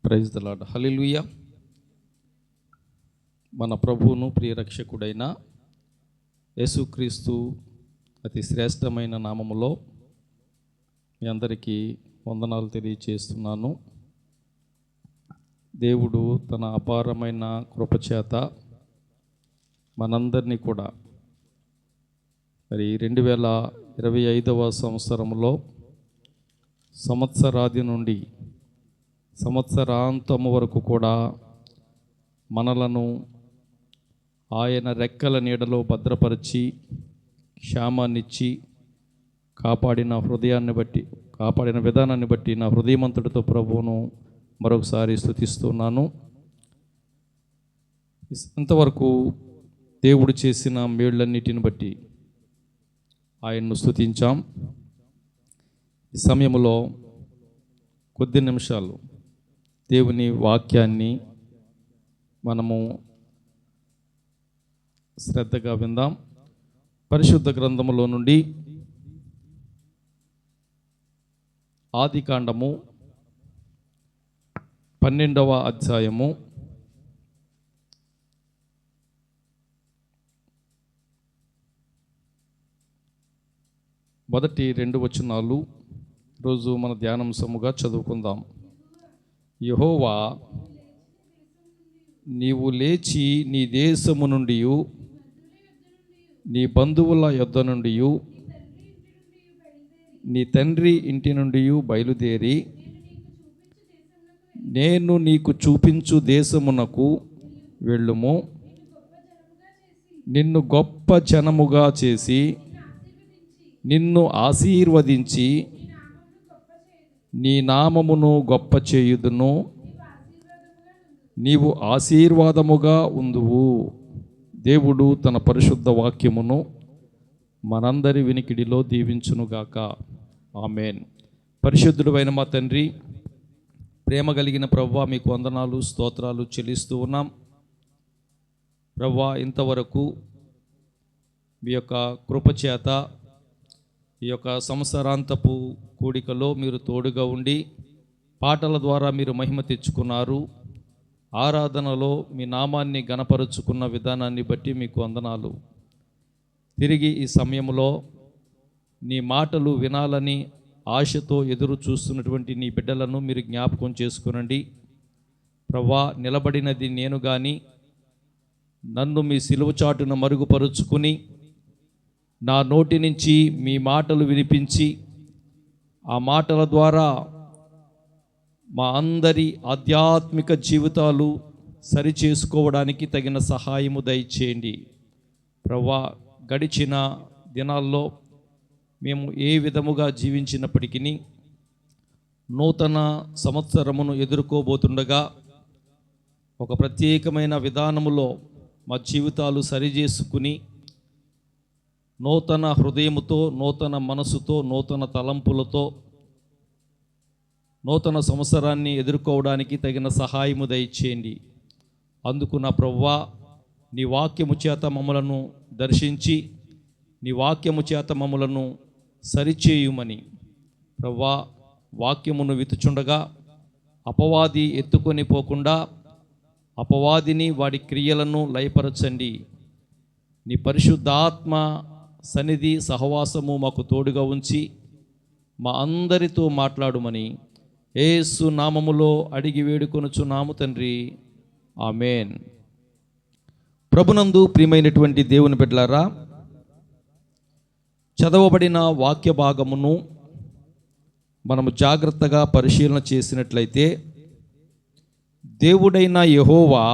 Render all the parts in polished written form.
Praise the lord. హల్లెలూయా. మన ప్రభువును ప్రియరక్షకుడైన యేసుక్రీస్తు అతి శ్రేష్టమైన నామములో మీ అందరికీ వందనాలు తెలియచేస్తున్నాను. దేవుడు తన అపారమైన కృపచేత మనందరినీ కూడా మరి 2025వ సంవత్సరంలో సంవత్సరాది నుండి సంవత్సరాంతము వరకు కూడా మనలను ఆయన రెక్కల నీడలో భద్రపరిచి క్షేమాన్నిచ్చి కాపాడిన విధానాన్ని బట్టి నా హృదయమంతటితో ప్రభువును మరొకసారి స్తుతిస్తున్నాను. ఇంతవరకు దేవుడు చేసిన మేళ్ళన్నిటిని బట్టి ఆయన్ను స్తుతించాం. ఈ సమయంలో కొద్ది నిమిషాలు దేవుని వాక్యాన్ని మనము శ్రద్ధగా విందాం. పరిశుద్ధ గ్రంథములో నుండి ఆదికాండము 12వ అధ్యాయము 1-2 వచనాలు రోజు మన ధ్యానాంశముగా చదువుకుందాం. యెహోవా, నీవు లేచి నీ దేశము నుండి నీ బంధువుల యొద్ద నుండి నీ తండ్రి ఇంటి నుండి బయలుదేరి నేను నీకు చూపించు దేశమునకు వెళ్ళుము. నిన్ను గొప్ప జనముగా చేసి నిన్ను ఆశీర్వదించి నీ నామమును గొప్ప చేయుదును. నీవు ఆశీర్వాదముగా ఉందువు. దేవుడు తన పరిశుద్ధ వాక్యమును మనందరి వినికిడిలో దీవించునుగాక. ఆమేన్. పరిశుద్ధుడైన మా తండ్రి, ప్రేమ కలిగిన ప్రభువా, మీకు వందనాలు స్తోత్రాలు చెల్లిస్తూ ఉన్నాం. ప్రభువా, ఇంతవరకు మీ యొక్క కృపచేత ఈ యొక్క సంవత్సరాంతపు కూడికలో మీరు తోడుగా ఉండి పాటల ద్వారా మీరు మహిమ తెచ్చుకున్నారు. ఆరాధనలో మీ నామాన్ని గణపరుచుకున్న విధానాన్ని బట్టి మీకు వందనాలు. తిరిగి ఈ సమయంలో నీ మాటలు వినాలని ఆశతో ఎదురు చూస్తున్నటువంటి నీ బిడ్డలను మీరు జ్ఞాపకం చేసుకునండి. ప్రభువా, నిలబడినది నేను కానీ నన్ను మీ సిలువ చాటున మరుగుపరుచుకుని నా నోటి నుంచి మీ మాటలు వినిపించి ఆ మాటల ద్వారా మా అందరి ఆధ్యాత్మిక జీవితాలు సరిచేసుకోవడానికి తగిన సహాయము దయచేయండి. ప్రభువా, గడిచిన దినాల్లో మేము ఏ విధముగా జీవించినప్పటికీ నూతన సంవత్సరమును ఎదుర్కోబోతుండగా ఒక ప్రత్యేకమైన విధానములో మా జీవితాలు సరిచేసుకుని నూతన హృదయముతో, నూతన మనసుతో, నూతన తలంపులతో నూతన సంవత్సరాన్ని ఎదుర్కోవడానికి తగిన సహాయము దయచేయండి. అందుకు నా ప్రభువా, నీ వాక్యము చేత మమ్మలను దర్శించి నీ వాక్యము చేత మమ్మలను సరిచేయుమని ప్రభువా, వాక్యమును వితుచుండగా అపవాది ఎత్తుకొని పోకుండా అపవాదిని వాడి క్రియలను లయపరచండి. నీ పరిశుద్ధాత్మ సన్నిధి సహవాసము మాకు తోడుగా ఉంచి మా అందరితో మాట్లాడుమని యేసు నామములో అడిగి వేడుకొనుచున్నాము తండ్రి. ఆమేన్. ప్రభునందు ప్రియమైనటువంటి దేవుని బిడ్డలారా, చదవబడిన వాక్య భాగమును మనము జాగ్రత్తగా పరిశీలన చేసినట్లయితే దేవుడైన యెహోవా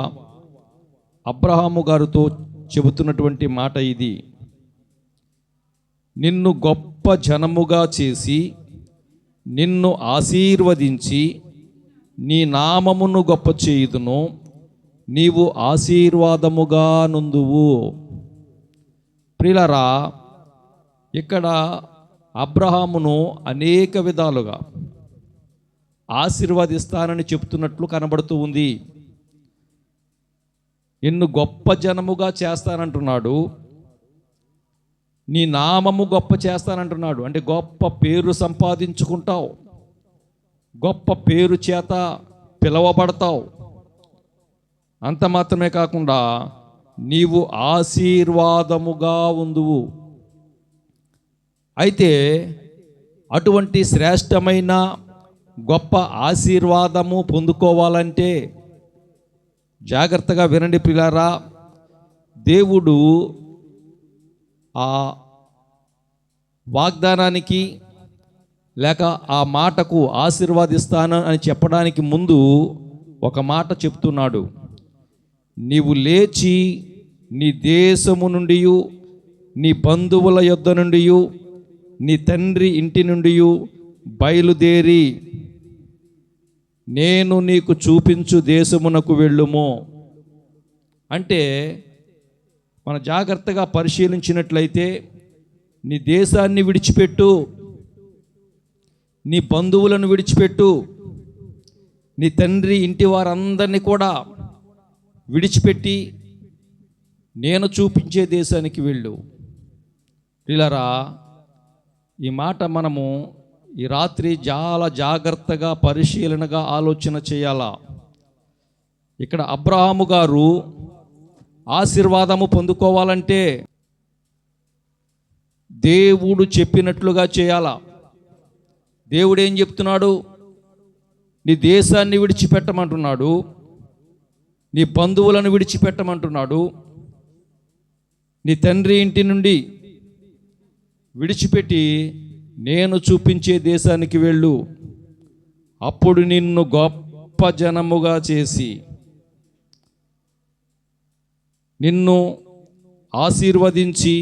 అబ్రహాము గారితో చెబుతున్నటువంటి మాట ఇది: నిన్ను గొప్ప జనముగా చేసి నిన్ను ఆశీర్వదించి నీ నామమును గొప్ప చేయుదును. నీవు ఆశీర్వాదముగా నుందువు. ప్రియులారా, ఇక్కడ అబ్రహామును అనేక విధాలుగా ఆశీర్వదిస్తానని చెప్తున్నట్లు కనబడుతూ ఉంది. నిన్ను గొప్ప జనముగా చేస్తానంటున్నాడు, నీ నామము గొప్ప చేస్తానంటున్నాడు. అంటే గొప్ప పేరు సంపాదించుకుంటావు, గొప్ప పేరు చేత పిలవబడతావు. అంత మాత్రమే కాకుండా నీవు ఆశీర్వాదముగా ఉందువు. అయితే అటువంటి శ్రేష్టమైన గొప్ప ఆశీర్వాదము పొందుకోవాలంటే జాగ్రత్తగా వినండి ప్రియులారా. దేవుడు ఆ వాగ్దానానికి లేక ఆ మాటకు ఆశీర్వాదిస్తాను అని చెప్పడానికి ముందు ఒక మాట చెప్తున్నాడు. నీవు లేచి నీ దేశము నుండి, నీ బంధువుల యొద్ద నుండి, నీ తండ్రి ఇంటి నుండి బయలుదేరి నేను నీకు చూపించు దేశమునకు వెళ్ళుము. అంటే మన జాగ్రత్తగా పరిశీలించినట్లయితే నీ దేశాన్ని విడిచిపెట్టు, నీ బంధువులను విడిచిపెట్టు, నీ తండ్రి ఇంటి వారందరినీ కూడా విడిచిపెట్టి నేను చూపించే దేశానికి వెళ్ళు. ప్రియులారా, ఈ మాట మనము ఈ రాత్రి చాలా జాగ్రత్తగా పరిశీలనగా ఆలోచన చేయాలా. ఇక్కడ అబ్రహాము గారు ఆశీర్వాదము పొందుకోవాలంటే దేవుడు చెప్పినట్లుగా చేయాలా. దేవుడు ఏం చెప్తున్నాడు? నీ దేశాన్ని విడిచిపెట్టమంటున్నాడు, నీ బంధువులను విడిచిపెట్టమంటున్నాడు, నీ తండ్రి ఇంటి నుండి విడిచిపెట్టి నేను చూపించే దేశానికి వెళ్ళు. అప్పుడు నిన్ను గొప్ప జనముగా చేసి నిన్ను ఆశీర్వదించి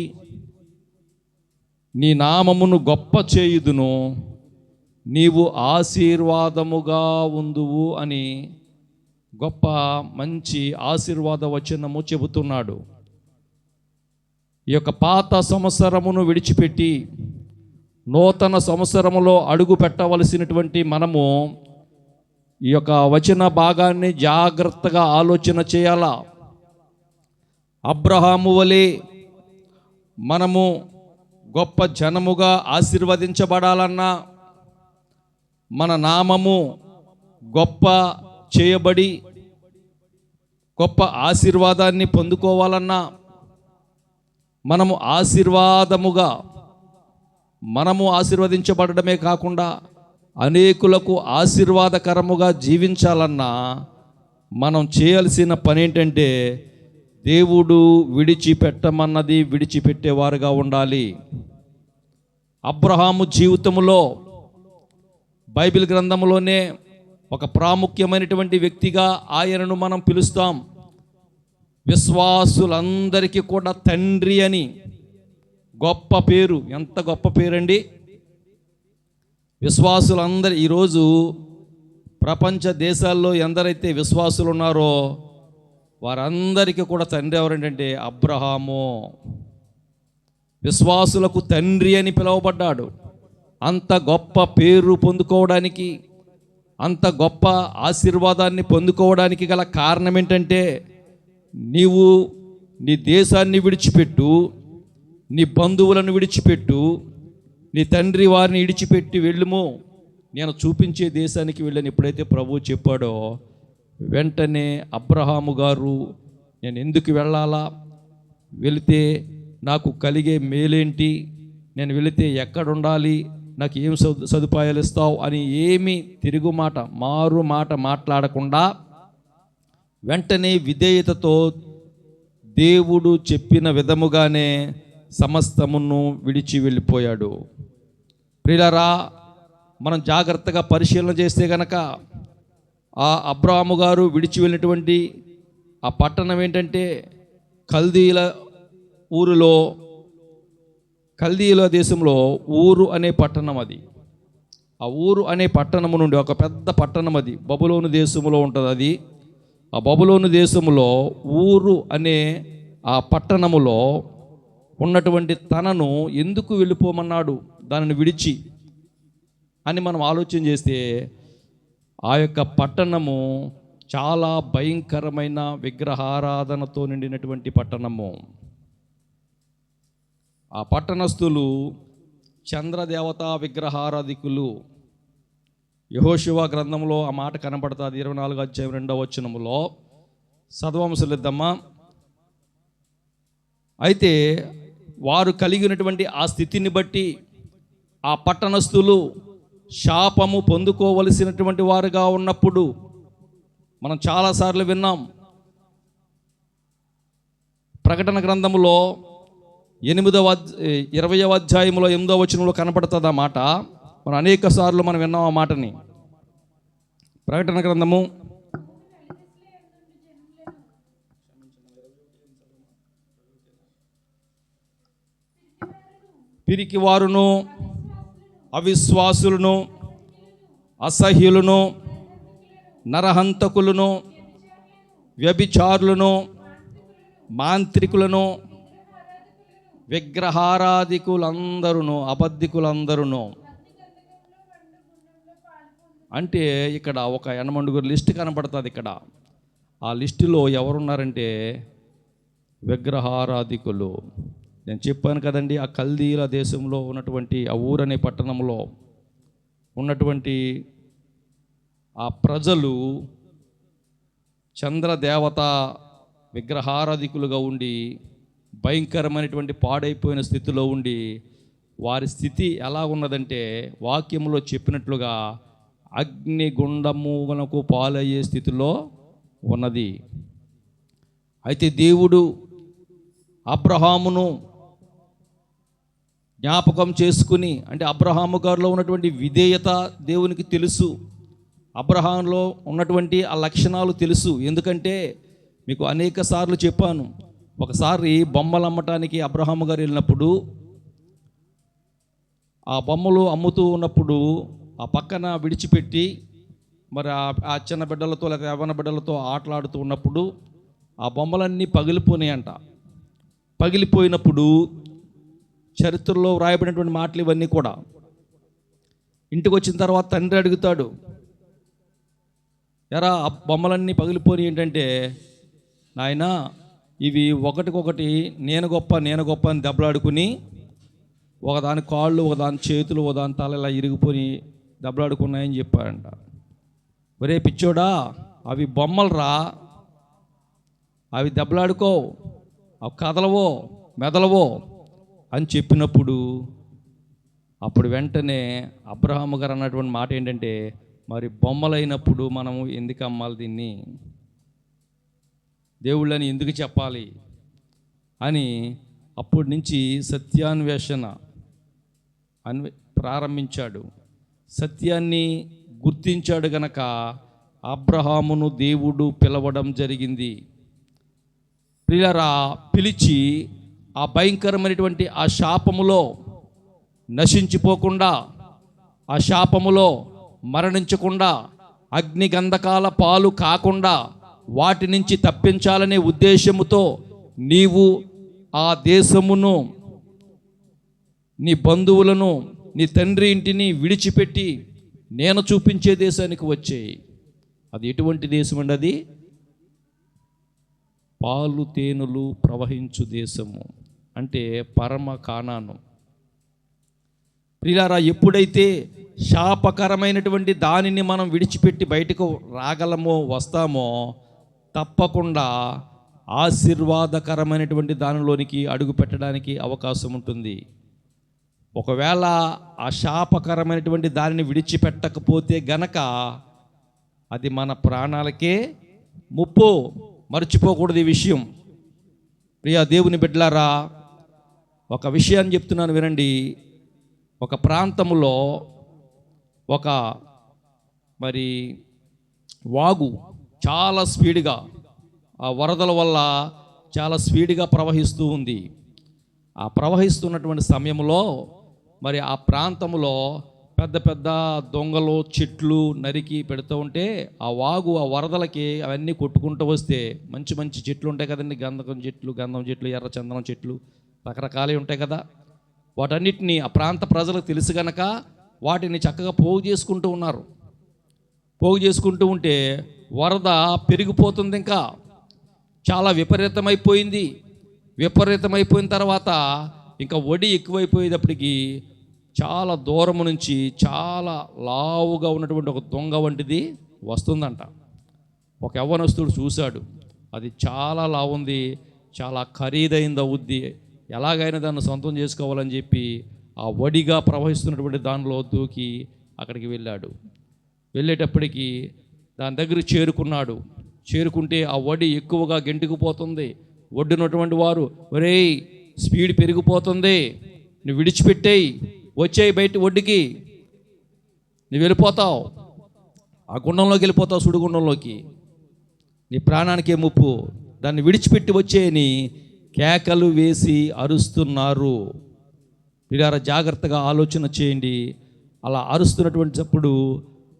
నీ నామమును గొప్ప చేయుదును, నీవు ఆశీర్వాదముగా ఉందువు అని గొప్ప మంచి ఆశీర్వాద వచనము చెబుతున్నాడు. ఈ యొక్క పాత సంవత్సరమును విడిచిపెట్టి నూతన సంవత్సరములో అడుగు పెట్టవలసినటువంటి మనము ఈ యొక్క వచన భాగాన్ని జాగ్రత్తగా ఆలోచన చేయాలా. అబ్రహాము వలె మనము గొప్ప జనముగా ఆశీర్వదించబడాలన్నా, మన నామము గొప్ప చేయబడి గొప్ప ఆశీర్వాదాన్ని పొందుకోవాలన్నా, మనము ఆశీర్వదించబడమే కాకుండా అనేకులకు ఆశీర్వాదకరముగా జీవించాలన్నా మనం చేయాల్సిన పని ఏంటంటే దేవుడు విడిచిపెట్టమన్నది విడిచిపెట్టేవారుగా ఉండాలి. అబ్రహాము జీవితంలో బైబిల్ గ్రంథంలోనే ఒక ప్రాముఖ్యమైనటువంటి వ్యక్తిగా ఆయనను మనం పిలుస్తాం. విశ్వాసులందరికీ కూడా తండ్రి అని గొప్ప పేరు. ఎంత గొప్ప పేరండి! విశ్వాసులందరూ ఈరోజు ప్రపంచ దేశాల్లో ఎందరైతే విశ్వాసులు ఉన్నారో వారందరికీ కూడా తండ్రి ఎవరంటే అబ్రహాము. విశ్వాసులకు తండ్రి అని పిలువబడ్డాడు. అంత గొప్ప పేరు పొందుకోవడానికి, అంత గొప్ప ఆశీర్వాదాన్ని పొందుకోవడానికి గల కారణం ఏంటంటే నీవు నీ దేశాన్ని విడిచిపెట్టు, నీ బంధువులను విడిచిపెట్టు, నీ తండ్రి వారిని విడిచిపెట్టి వెళ్ళుము, నేను చూపించే దేశానికి వెళ్ళని ఎప్పుడైతే ప్రభువు చెప్పాడో వెంటనే అబ్రహాము గారు నేను ఎందుకు వెళ్ళాలా, వెళితే నాకు కలిగే మేలేంటి, నేను వెళితే ఎక్కడుండాలి, నాకు ఏం సదుపాయాలు ఇస్తావు అని ఏమీ తిరుగుమాట మారు మాట మాట్లాడకుండా వెంటనే విధేయతతో దేవుడు చెప్పిన విధముగానే సమస్తమును విడిచి వెళ్ళిపోయాడు. ప్రియులారా, మనం జాగ్రత్తగా పరిశీలన చేస్తే గనక ఆ అబ్రహాము గారు విడిచి వెళ్ళినటువంటి ఆ పట్టణం ఏంటంటే కల్దీయుల దేశంలో ఊరు అనే పట్టణం. అది ఆ ఊరు అనే పట్టణము నుండి ఒక పెద్ద పట్టణం, అది బబులోను దేశంలో ఉంటుంది. అది ఆ బబులోను దేశంలో ఊరు అనే ఆ పట్టణములో ఉన్నటువంటి తనను ఎందుకు వెళ్ళిపోమన్నాడు దానిని విడిచి అని మనం ఆలోచన చేస్తే ఆ యొక్క పట్టణము చాలా భయంకరమైన విగ్రహారాధనతో నిండినటువంటి పట్టణము. ఆ పట్టణస్థులు చంద్రదేవతా విగ్రహారాధికులు. యెహోషువ గ్రంథంలో ఆ మాట కనబడుతుంది. 24 అధ్యాయం 2వ వచనములో చదవముసలిద్దమ్మా. అయితే వారు కలిగినటువంటి ఆ స్థితిని బట్టి ఆ పట్టణస్థులు శాపము పొందుకోవలసినటువంటి వారుగా ఉన్నప్పుడు, మనం చాలాసార్లు విన్నాం, ప్రకటన గ్రంథములో 20వ అధ్యాయంలో 8వ వచనంలో కనపడుతుంది ఆ మాట. మనం అనేక సార్లు మనం విన్నాం ఆ మాటని. ప్రకటన గ్రంథము 'పిరికివారును, అవిశ్వాసులను, అసహ్యులను, నరహంతకులను, వ్యభిచారులను, మాంత్రికులను, విగ్రహారాధికులందరూ, అబద్ధికులందరూ'. అంటే ఇక్కడ ఒక 8 లిస్ట్ కనపడుతుంది. ఇక్కడ ఆ లిస్టులో ఎవరున్నారంటే విగ్రహారాధికులు. నేను చెప్పాను కదండి, ఆ కల్దీల దేశంలో ఉన్నటువంటి ఆ ఊరనే పట్టణంలో ఉన్నటువంటి ఆ ప్రజలు చంద్రదేవత విగ్రహారాధికులుగా ఉండి భయంకరమైనటువంటి పాడైపోయిన స్థితిలో ఉండి, వారి స్థితి ఎలా ఉన్నదంటే వాక్యంలో చెప్పినట్లుగా అగ్నిగుండమునకు పాలయ్యే స్థితిలో ఉన్నది. అయితే దేవుడు అబ్రహామును జ్ఞాపకం చేసుకుని, అంటే అబ్రహాము గారిలో ఉన్నటువంటి విధేయత దేవునికి తెలుసు, అబ్రహాంలో ఉన్నటువంటి ఆ లక్షణాలు తెలుసు. ఎందుకంటే మీకు అనేక సార్లు చెప్పాను, ఒకసారి బొమ్మలు అమ్మటానికి అబ్రహాము గారు వెళ్ళినప్పుడు, ఆ బొమ్మలు అమ్ముతూ ఉన్నప్పుడు ఆ పక్కన విడిచిపెట్టి మరి ఆ చిన్న బిడ్డలతో లేదా యవ్వన బిడ్డలతో ఆటలాడుతూ ఉన్నప్పుడు ఆ బొమ్మలన్నీ పగిలిపోయినాయంట. పగిలిపోయినప్పుడు చరిత్రలో వ్రాయబడినటువంటి మాటలు ఇవన్నీ కూడా. ఇంటికి వచ్చిన తర్వాత తండ్రి అడుగుతాడు, ఎరా ఆ బొమ్మలన్నీ పగిలిపోయి ఏంటంటే, నాయనా ఇవి ఒకటికొకటి నేను గొప్ప అని దెబ్బలాడుకుని, ఒకదాని కాళ్ళు, ఒకదాని చేతులు, ఒకదాని తల ఇలా ఇరిగిపోయి దెబ్బలాడుకున్నాయని చెప్పారంట. ఒరే పిచ్చోడా, అవి బొమ్మలు రా, అవి దెబ్బలాడుకో, అవి కదలవో మెదలవో అని చెప్పినప్పుడు అప్పుడు వెంటనే అబ్రహాము గారు అన్నటువంటి మాట ఏంటంటే, మరి బొమ్మలైనప్పుడు మనము ఎందుకు అమ్మాలి దీన్ని, దేవుళ్ళని ఎందుకు చెప్పాలి అని అప్పటి నుంచి సత్యాన్వేషణ ప్రారంభించాడు. సత్యాన్ని గుర్తించాడు గనక అబ్రహామును దేవుడు పిలవడం జరిగింది. ప్రియులారా, పిలిచి ఆ భయంకరమైనటువంటి ఆ శాపములో నశించిపోకుండా, ఆ శాపములో మరణించకుండా, అగ్నిగంధకాల పాలు కాకుండా వాటి నుంచి తప్పించాలనే ఉద్దేశముతో నీవు ఆ దేశమును, నీ బంధువులను, నీ తండ్రి ఇంటిని విడిచిపెట్టి నేను చూపించే దేశానికి వచ్చేయి. అది ఎటువంటి దేశం అండి? అది పాలు తేనెలు ప్రవహించు దేశము, అంటే పరమ కానాను. ప్రియులారా, ఎప్పుడైతే శాపకరమైనటువంటి దానిని మనం విడిచిపెట్టి బయటకు రాగలమో, వస్తామో, తప్పకుండా ఆశీర్వాదకరమైనటువంటి దానిలోనికి అడుగు పెట్టడానికి అవకాశం ఉంటుంది. ఒకవేళ ఆ శాపకరమైనటువంటి దానిని విడిచిపెట్టకపోతే గనక అది మన ప్రాణాలకే ముప్పు. మర్చిపోకూడదు ఈ విషయం. ప్రియా దేవుని బిడ్డలారా, ఒక విషయాన్ని చెప్తున్నాను వినండి. ఒక ప్రాంతంలో ఒక మరి వాగు చాలా స్పీడ్గా, ఆ వరదల వల్ల చాలా స్పీడ్గా ప్రవహిస్తూ ఉంది. ఆ ప్రవహిస్తున్నటువంటి సమయంలో మరి ఆ ప్రాంతంలో పెద్ద పెద్ద దొంగలు చెట్లు నరికి పెడుతూ ఉంటే, ఆ వాగు ఆ వరదలకి అవన్నీ కొట్టుకుంటూ వస్తే, మంచి మంచి చెట్లు ఉంటాయి కదండి, గంధం చెట్లు, ఎర్ర చందనం చెట్లు, రకరకాలే ఉంటాయి కదా, వాటన్నిటిని ఆ ప్రాంత ప్రజలకు తెలుసు గనక వాటిని చక్కగా పోగు చేసుకుంటూ ఉన్నారు. పోగు చేసుకుంటూ ఉంటే వరద పెరిగిపోతుంది, ఇంకా చాలా విపరీతమైపోయిన తర్వాత ఇంకా వడి ఎక్కువైపోయేటప్పటికి చాలా దూరం నుంచి చాలా లావుగా ఉన్నటువంటి ఒక దొంగ వంటిది వస్తుందంట. ఒక యవ్వనస్తుడు చూశాడు, అది చాలా లావుంది, చాలా ఖరీదైంది అవుద్ది, ఎలాగైనా దాన్ని సొంతం చేసుకోవాలని చెప్పి ఆ వడిగా ప్రవహిస్తున్నటువంటి దానిలో దూకి అక్కడికి వెళ్ళాడు. వెళ్ళేటప్పటికి దాని దగ్గరికి చేరుకున్నాడు. చేరుకుంటే ఆ వడి ఎక్కువగా గెంటుకుపోతుంది. ఒడ్డునటువంటి వారు, ఒరేయ్ స్పీడ్ పెరిగిపోతుంది, నువ్వు విడిచిపెట్టేయి, వచ్చేయి బయట ఒడ్డుకి, నువ్వు వెళ్ళిపోతావు, ఆ గుండంలోకి వెళ్ళిపోతావు, సుడిగుండంలోకి, నీ ప్రాణానికే ముప్పు, దాన్ని విడిచిపెట్టి వచ్చేయని కేకలు వేసి అరుస్తున్నారు. వీళ్ళారా జాగ్రత్తగా ఆలోచన చేయండి. అలా అరుస్తున్నటువంటిప్పుడు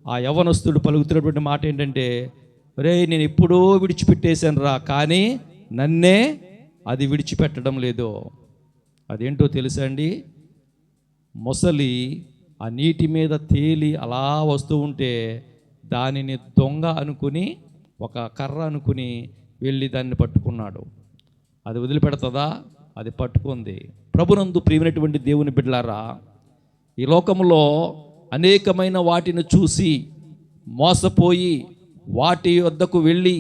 ఆ యవ్వనస్తుడు పలుకుతున్నటువంటి మాట ఏంటంటే, రే నేను ఎప్పుడో విడిచిపెట్టేశాను రా, కానీ నన్నే అది విడిచిపెట్టడం లేదు. అదేంటో తెలుసా అండి? మొసలి ఆ నీటి మీద తేలి అలా వస్తూ ఉంటే దానిని దొంగ అనుకుని, ఒక కర్ర అనుకుని వెళ్ళి దాన్ని పట్టుకున్నాడు. అది వదిలిపెడుతుందా? అది పట్టుకుంది. ప్రభునందు ప్రియమైనటువంటి దేవుని బిడ్డలారా, ఈ లోకంలో అనేకమైన వాటిని చూసి మోసపోయి వాటి వద్దకు వెళ్ళి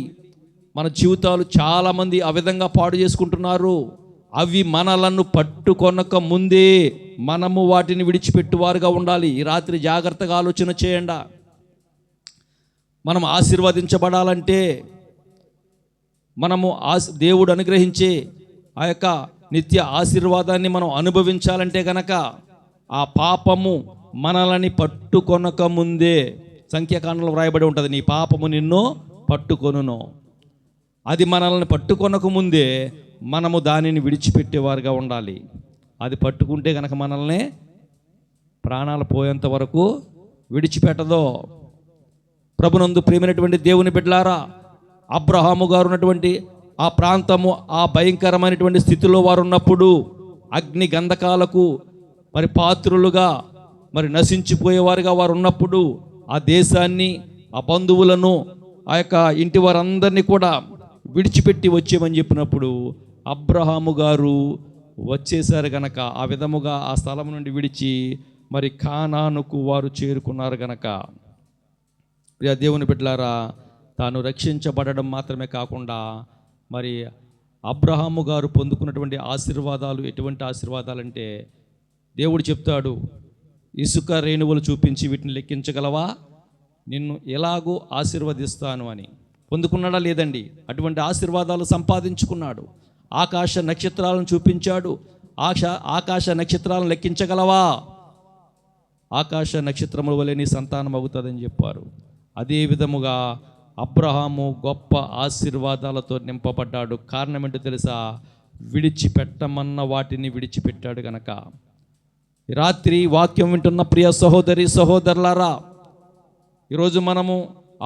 మన జీవితాలు చాలామంది ఆ విధంగా పాడు చేసుకుంటున్నారు. అవి మనలను పట్టుకొనక ముందే మనము వాటిని విడిచిపెట్టువారుగా ఉండాలి. ఈ రాత్రి జాగ్రత్తగా ఆలోచన చేయండి. మనం ఆశీర్వదించబడాలంటే, మనము దేవుడు అనుగ్రహించే ఆ యొక్క నిత్య ఆశీర్వాదాన్ని మనం అనుభవించాలంటే గనక ఆ పాపము మనల్ని పట్టుకొనక ముందే, సంఖ్యాకాండంలో వ్రాయబడి ఉంటుంది, నీ పాపము నిన్ను పట్టుకొనును. అది మనల్ని పట్టుకొనక ముందే మనము దానిని విడిచిపెట్టేవారుగా ఉండాలి. అది పట్టుకుంటే కనుక మనల్ని ప్రాణాలు పోయేంత వరకు విడిచిపెట్టదో. ప్రభునందు ప్రియమైనటువంటి దేవుని బిడ్డలారా, అబ్రహాము గారు ఉన్నటువంటి ఆ ప్రాంతము, ఆ భయంకరమైనటువంటి స్థితిలో వారు ఉన్నప్పుడు, అగ్ని గంధకాలకు మరి పాత్రులుగా మరి నశించిపోయేవారుగా వారు ఉన్నప్పుడు, ఆ దేశాన్ని, ఆ బంధువులను, ఆ యొక్క ఇంటి వారందరినీ కూడా విడిచిపెట్టి వచ్చేమని చెప్పినప్పుడు అబ్రహాము గారు వచ్చేసారు గనక, ఆ విధముగా ఆ స్థలం నుండి విడిచి మరి కానానుకు వారు చేరుకున్నారు గనక, ప్రియ దేవుని బిడ్డలారా, తాను రక్షించబడడం మాత్రమే కాకుండా మరి అబ్రహాము గారు పొందుకున్నటువంటి ఆశీర్వాదాలు ఎటువంటి ఆశీర్వాదాలంటే, దేవుడు చెప్తాడు, ఇసుక రేణువులు చూపించి వీటిని లెక్కించగలవా, నిన్ను ఎలాగూ ఆశీర్వదిస్తాను అని. పొందుకున్నాడా? లేదండి. అటువంటి ఆశీర్వాదాలు సంపాదించుకున్నాడు. ఆకాశ నక్షత్రాలను చూపించాడు. ఆకాశ నక్షత్రాలను లెక్కించగలవా, ఆకాశ నక్షత్రముల వలె నీ సంతానం అవుతుందని చెప్పారు. అదే విధముగా అబ్రహాము గొప్ప ఆశీర్వాదాలతో నింపబడ్డాడు. కారణం ఏంటో తెలుసా? విడిచిపెట్టమన్న వాటిని విడిచిపెట్టాడు గనక. రాత్రి వాక్యం వింటున్న ప్రియ సహోదరి సహోదరులారా, ఈరోజు మనము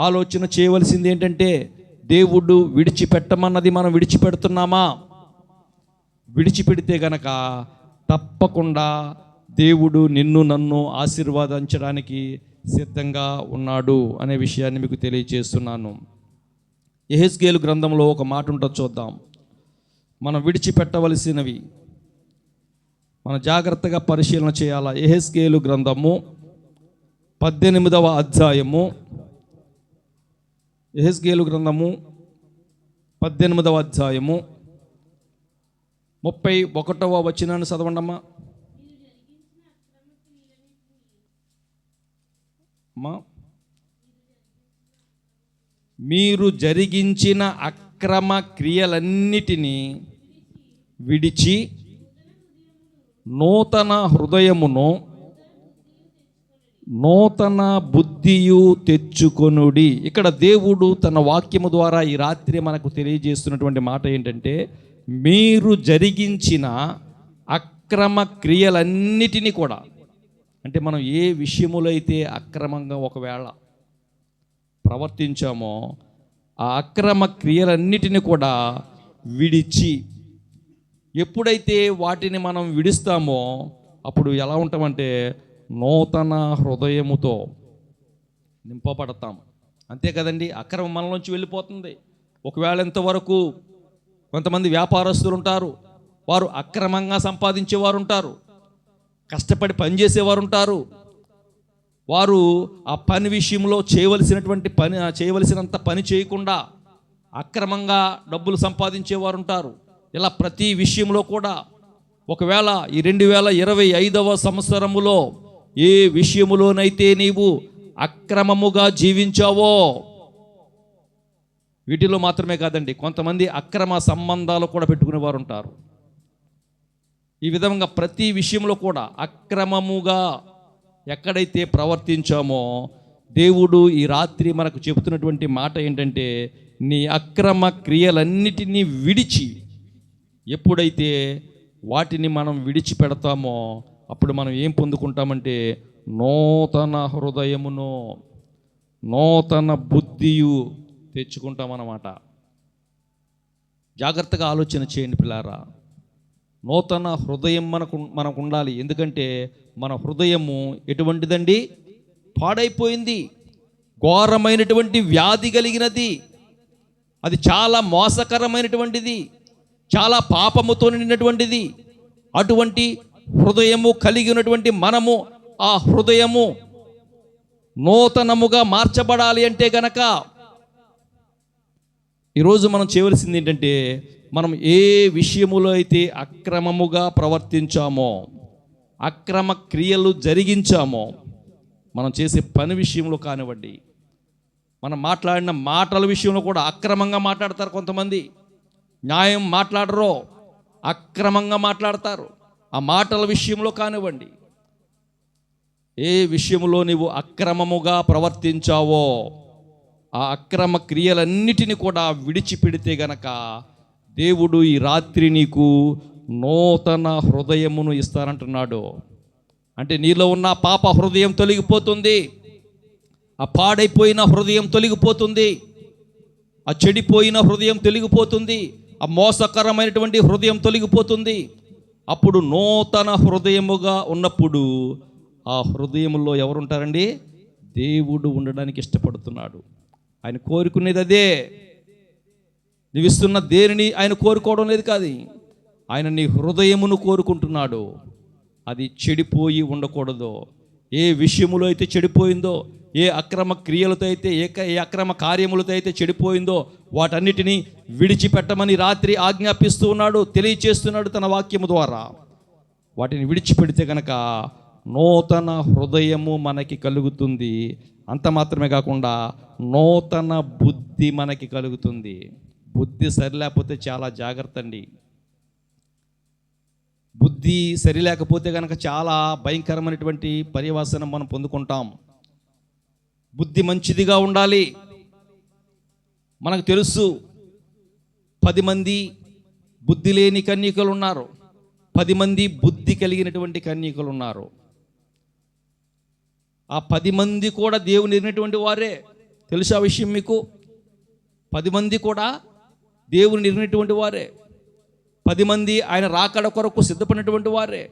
ఆలోచన చేయవలసింది ఏంటంటే, దేవుడు విడిచిపెట్టమన్నది మనం విడిచిపెడుతున్నామా? విడిచిపెడితే గనక తప్పకుండా దేవుడు నిన్ను నన్ను ఆశీర్వాదించడానికి సిద్ధంగా ఉన్నాడు అనే విషయాన్ని మీకు తెలియజేస్తున్నాను. యెహెజ్కేలు గ్రంథంలో ఒక మాట ఉంటుంది, చూద్దాం. మనం విడిచిపెట్టవలసినవి మనం జాగ్రత్తగా పరిశీలన చేయాలా. యెహెజ్కేలు గ్రంథము 18వ అధ్యాయము, యెహెజ్కేలు గ్రంథము 18వ అధ్యాయము 31వ వచనాన్ని చదవండమ్మా. మీరు జరిగించిన అక్రమ క్రియలన్నిటినీ విడిచి నూతన హృదయమును నూతన బుద్ధియు తెచ్చుకొనుడి. ఇక్కడ దేవుడు తన వాక్యము ద్వారా ఈ రాత్రి మనకు తెలియజేస్తున్నటువంటి మాట ఏంటంటే, మీరు జరిగించిన అక్రమ క్రియలన్నిటినీ కూడా, అంటే మనం ఏ విషయములో అయితే అక్రమంగా ఒకవేళ ప్రవర్తించామో ఆ అక్రమ క్రియలన్నిటిని కూడా విడిచి, ఎప్పుడైతే వాటిని మనం విడిస్తామో అప్పుడు ఎలా ఉంటామంటే నూతన హృదయముతో నింపబడతాం. అంతే కదండి. అక్రమం మనలోంచి వెళ్ళిపోతుంది. ఒకవేళ ఇంతవరకు కొంతమంది వ్యాపారస్తులు ఉంటారు, వారు అక్రమంగా సంపాదించేవారు ఉంటారు. కష్టపడి పనిచేసేవారు ఉంటారు. వారు ఆ పని విషయంలో చేయవలసినంత పని చేయకుండా అక్రమంగా డబ్బులు సంపాదించేవారు ఉంటారు. ఇలా ప్రతి విషయంలో కూడా ఒకవేళ ఈ 2025వ సంవత్సరములో ఏ విషయములోనైతే నీవు అక్రమముగా జీవించావో, వీటిలో మాత్రమే కాదండి, కొంతమంది అక్రమ సంబంధాలు కూడా పెట్టుకునేవారు ఉంటారు. ఈ విధంగా ప్రతి విషయంలో కూడా అక్రమముగా ఎక్కడైతే ప్రవర్తించామో, దేవుడు ఈ రాత్రి మనకు చెబుతున్నటువంటి మాట ఏంటంటే, నీ అక్రమ క్రియలన్నిటినీ విడిచి, ఎప్పుడైతే వాటిని మనం విడిచిపెడతామో అప్పుడు మనం ఏం పొందుకుంటామంటే నూతన హృదయమును, నూతన బుద్ధియు తెచ్చుకుంటామన్నమాట. జాగ్రత్తగా ఆలోచన చేయండి పిల్లారా. నూతన హృదయం మనకు ఉండాలి. ఎందుకంటే మన హృదయము ఎటువంటిదండి? పాడైపోయింది, ఘోరమైనటువంటి వ్యాధి కలిగినది, అది చాలా మోసకరమైనటువంటిది, చాలా పాపముతో నిండినటువంటిది. అటువంటి హృదయము కలిగి ఉన్నటువంటి మనము ఆ హృదయము నూతనముగా మార్చబడాలి అంటే గనక ఈరోజు మనం చేయవలసింది ఏంటంటే, మనం ఏ విషయములో అయితే అక్రమముగా ప్రవర్తించామో, అక్రమ క్రియలు జరిగించామో, మనం చేసే పని విషయంలో కానివ్వండి, మనం మాట్లాడిన మాటల విషయంలో కూడా అక్రమంగా మాట్లాడతారు కొంతమంది. న్యాయం మాట్లాడరో, అక్రమంగా మాట్లాడతారు. ఆ మాటల విషయంలో కానివ్వండి, ఏ విషయంలో నీవు అక్రమముగా ప్రవర్తించావో ఆ అక్రమ క్రియలన్నిటిని కూడా విడిచిపెడితే గనక దేవుడు ఈ రాత్రి నీకు నూతన హృదయమును ఇస్తానంటున్నాడు. అంటే నీలో ఉన్న పాప హృదయం తొలగిపోతుంది, ఆ పాడైపోయిన హృదయం తొలగిపోతుంది, ఆ చెడిపోయిన హృదయం తొలగిపోతుంది, ఆ మోసకరమైనటువంటి హృదయం తొలగిపోతుంది. అప్పుడు నూతన హృదయముగా ఉన్నప్పుడు ఆ హృదయంలో ఎవరుంటారండి? దేవుడు ఉండడానికి ఇష్టపడుతున్నాడు. ఆయన కోరుకునేది అదే. నీవిస్తున్న దేనిని ఆయన కోరుకోవడం లేదు కాదు, ఆయన నీ హృదయమును కోరుకుంటున్నాడు. అది చెడిపోయి ఉండకూడదు. ఏ విషయములో అయితే చెడిపోయిందో, ఏ అక్రమ క్రియలతో అయితే ఏ అక్రమ కార్యములతో అయితే చెడిపోయిందో వాటన్నిటినీ విడిచిపెట్టమని రాత్రి ఆజ్ఞాపిస్తూ ఉన్నాడు, తెలియచేస్తున్నాడు తన వాక్యము ద్వారా. వాటిని విడిచిపెడితే కనుక నూతన హృదయము మనకి కలుగుతుంది. అంత మాత్రమే కాకుండా నూతన బుద్ధి మనకి కలుగుతుంది. బుద్ధి సరిలేకపోతే చాలా జాగ్రత్త అండి. బుద్ధి సరిలేకపోతే కనుక చాలా భయంకరమైనటువంటి పర్యవసానం మనం పొందుకుంటాం. బుద్ధి మంచిదిగా ఉండాలి. మనకు తెలుసు 10 మంది బుద్ధి లేని కన్యకలు ఉన్నారు, 10 మంది బుద్ధి కలిగినటువంటి కన్యకలు ఉన్నారు. ఆ 10 మంది కూడా దేవుని ఎరిగినటువంటి వారే. తెలుసా విషయం మీకు? 10 మంది కూడా దేవుని ఎరిగినటువంటి వారే, 10 మంది ఆయన రాకడ కొరకు సిద్ధపడినటువంటి వారే.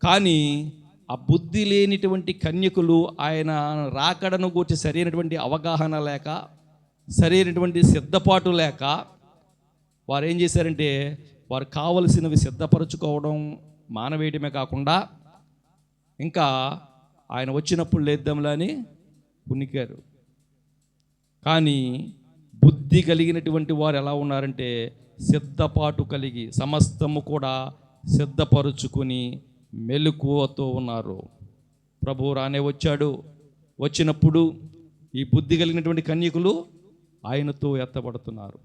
కానీ ఆ బుద్ధి లేనిటువంటి కన్యకులు ఆయన రాకడను గురించి సరైనటువంటి అవగాహన లేక, సరైనటువంటి సిద్ధపాటు లేక వారు ఏం చేశారంటే, వారు కావలసినవి సిద్ధపరచుకోవడం మానవేయటమే కాకుండా ఇంకా ఆయన వచ్చినప్పుడు లేద్దాంలా అని ఉనికారు. కానీ బుద్ధి కలిగినటువంటి వారు ఎలా ఉన్నారంటే, సిద్ధపాటు కలిగి సమస్తము కూడా సిద్ధపరుచుకుని మెలకువతో ఉన్నారు. ప్రభువు రానే వచ్చాడు. వచ్చినప్పుడు ఈ బుద్ధి కలిగినటువంటి కన్యకులు ఆయనతో ఎత్తబడుతున్నారు.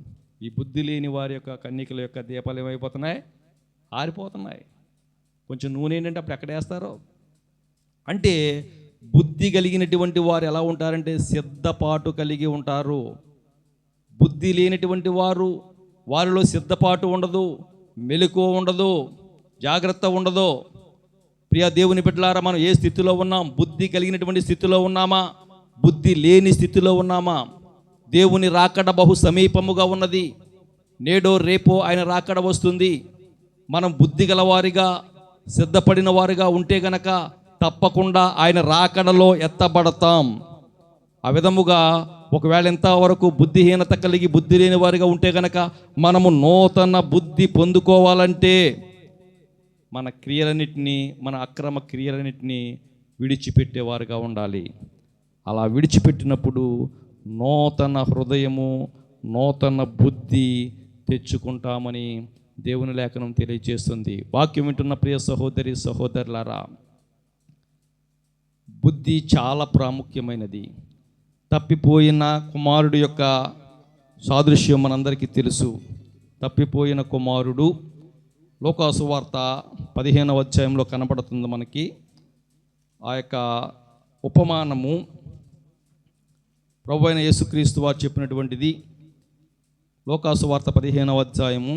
ఈ బుద్ధి లేని వారి యొక్క కన్యకుల యొక్క దీపాలు ఏమైపోతున్నాయి? ఆరిపోతున్నాయి. కొంచెం నూనె ఏంటంటే అప్పుడు ఎక్కడ వేస్తారో. అంటే బుద్ధి కలిగినటువంటి వారు ఎలా ఉంటారంటే సిద్ధపాటు కలిగి ఉంటారు. బుద్ధి లేనటువంటి వారిలో సిద్ధపాటు ఉండదు, మెలకువ ఉండదు, జాగ్రత్త ఉండదు. ప్రియ దేవుని బిడ్డలారా, మనం ఏ స్థితిలో ఉన్నాం? బుద్ధి కలిగినటువంటి స్థితిలో ఉన్నామా? బుద్ధి లేని స్థితిలో ఉన్నామా? దేవుని రాకడ బహు సమీపముగా ఉన్నది. నేడో రేపో ఆయన రాకడ వస్తుంది. మనం బుద్ధి గలవారిగా సిద్ధపడిన వారిగా ఉంటే గనక తప్పకుండా ఆయన రాకడలో ఎత్తబడతాం. ఆ విధముగా ఒకవేళ ఎంతవరకు బుద్ధిహీనత కలిగి బుద్ధి లేని వారిగా ఉంటే గనక మనము నూతన బుద్ధి పొందుకోవాలంటే మన క్రియలన్నిటినీ, మన అక్రమ క్రియలన్నిటినీ విడిచిపెట్టేవారుగా ఉండాలి. అలా విడిచిపెట్టినప్పుడు నూతన హృదయము, నూతన బుద్ధి తెచ్చుకుంటామని దేవుని లేఖనం తెలియజేస్తుంది. వాక్యం వింటున్న ప్రియ సహోదరి సహోదరులారా, బుద్ధి చాలా ప్రాముఖ్యమైనది. తప్పిపోయిన కుమారుడు యొక్క సాదృశ్యం మనందరికీ తెలుసు. తప్పిపోయిన కుమారుడు లూకాసు వార్త 15వ అధ్యాయంలో కనబడుతుంది మనకి. ఆ యొక్క ఉపమానము ప్రభువైన యేసుక్రీస్తు వారు చెప్పినటువంటిది. లూకాసు వార్త 15వ అధ్యాయము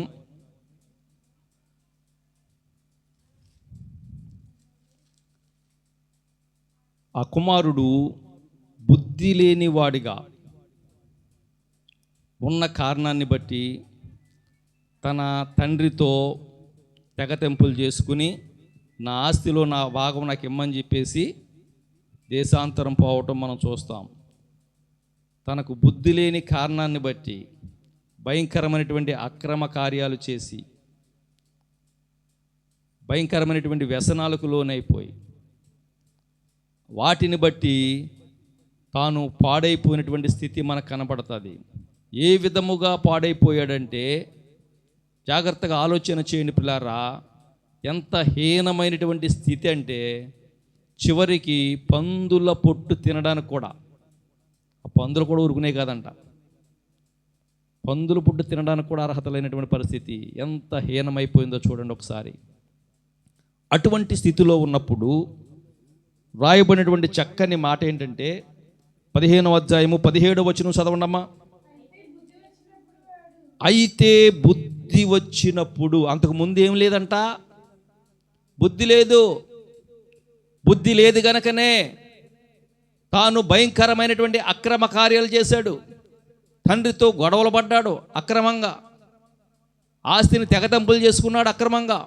ఆ కుమారుడు బుద్ధి లేని వాడిగా ఉన్న కారణాన్ని బట్టి తన తండ్రితో తెగతెంపులు చేసుకుని, నా ఆస్తిలో నా భాగం నాకు ఇమ్మని చెప్పేసి దేశాంతరం పోవటం మనం చూస్తాం. తనకు బుద్ధి లేని కారణాన్ని బట్టి భయంకరమైనటువంటి అక్రమ కార్యాలు చేసి, భయంకరమైనటువంటి వ్యసనాలకు లోనైపోయి, వాటిని బట్టి తాను పాడైపోయినటువంటి స్థితి మనకు కనబడుతుంది. ఏ విధముగా పాడైపోయాడంటే, జాగ్రత్తగా ఆలోచన చేయండి పిల్లారా. ఎంత హీనమైనటువంటి స్థితి అంటే, చివరికి పందుల పొట్టు తినడానికి కూడా, ఆ పందులు కూడా ఊరుకునే కాదంట, పందుల పొట్టు తినడానికి కూడా అర్హత లేనటువంటి పరిస్థితి. ఎంత హీనమైపోయిందో చూడండి ఒకసారి. అటువంటి స్థితిలో ఉన్నప్పుడు వ్రాయబడినటువంటి చక్కని మాట ఏంటంటే, 15వ అధ్యాయము 17వ వచనం చదవండమ్మా. అయితే బుద్ధి వచ్చినప్పుడు, అంతకుముందు ఏం లేదంట, బుద్ధి లేదు. బుద్ధి లేదు గనకనే తాను భయంకరమైనటువంటి అక్రమ కార్యాలు చేశాడు. తండ్రితో గొడవలు పడ్డాడు అక్రమంగా, ఆస్తిని తెగతంపులు చేసుకున్నాడు అక్రమంగా,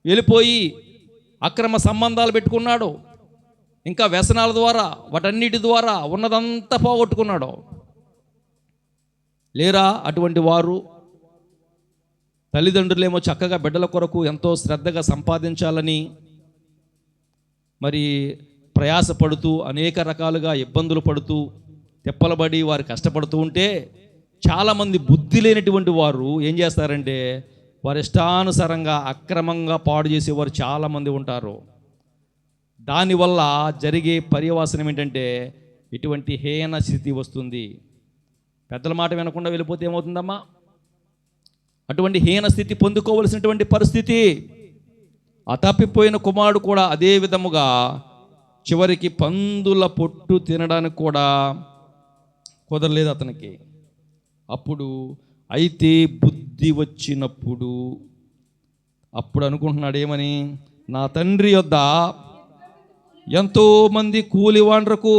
వెళ్ళిపోయి అక్రమ సంబంధాలు పెట్టుకున్నాడు. ఇంకా వ్యసనాల ద్వారా, వాటన్నిటి ద్వారా ఉన్నదంతా పోగొట్టుకున్నాడు. లేరా అటువంటి వారు? తల్లిదండ్రులేమో చక్కగా బిడ్డల కొరకు ఎంతో శ్రద్ధగా సంపాదించాలని మరి ప్రయాసపడుతూ, అనేక రకాలుగా ఇబ్బందులు పడుతూ, తెప్పలబడి వారు కష్టపడుతూ ఉంటే, చాలామంది బుద్ధి లేనటువంటి వారు ఏం చేస్తారంటే, వారి ఇష్టానుసారంగా అక్రమంగా పాడు చేసేవారు చాలామంది ఉంటారు. దానివల్ల జరిగే పర్యవసానం ఏంటంటే, ఇటువంటి హీన స్థితి వస్తుంది. పెద్దల మాట వినకుండా వెళ్ళిపోతే ఏమవుతుందమ్మా? అటువంటి హీన స్థితి పొందుకోవలసినటువంటి పరిస్థితి. ఆ తప్పిపోయిన కుమారుడు కూడా అదే విధముగా చివరికి పందుల పొట్టు తినడానికి కూడా కుదరలేదు అతనికి. అప్పుడు అయితే బుద్ధి వచ్చినప్పుడు అప్పుడు అనుకుంటున్నాడు ఏమని, నా తండ్రి యొద్ద ఎంతోమంది కూలివాండ్రకు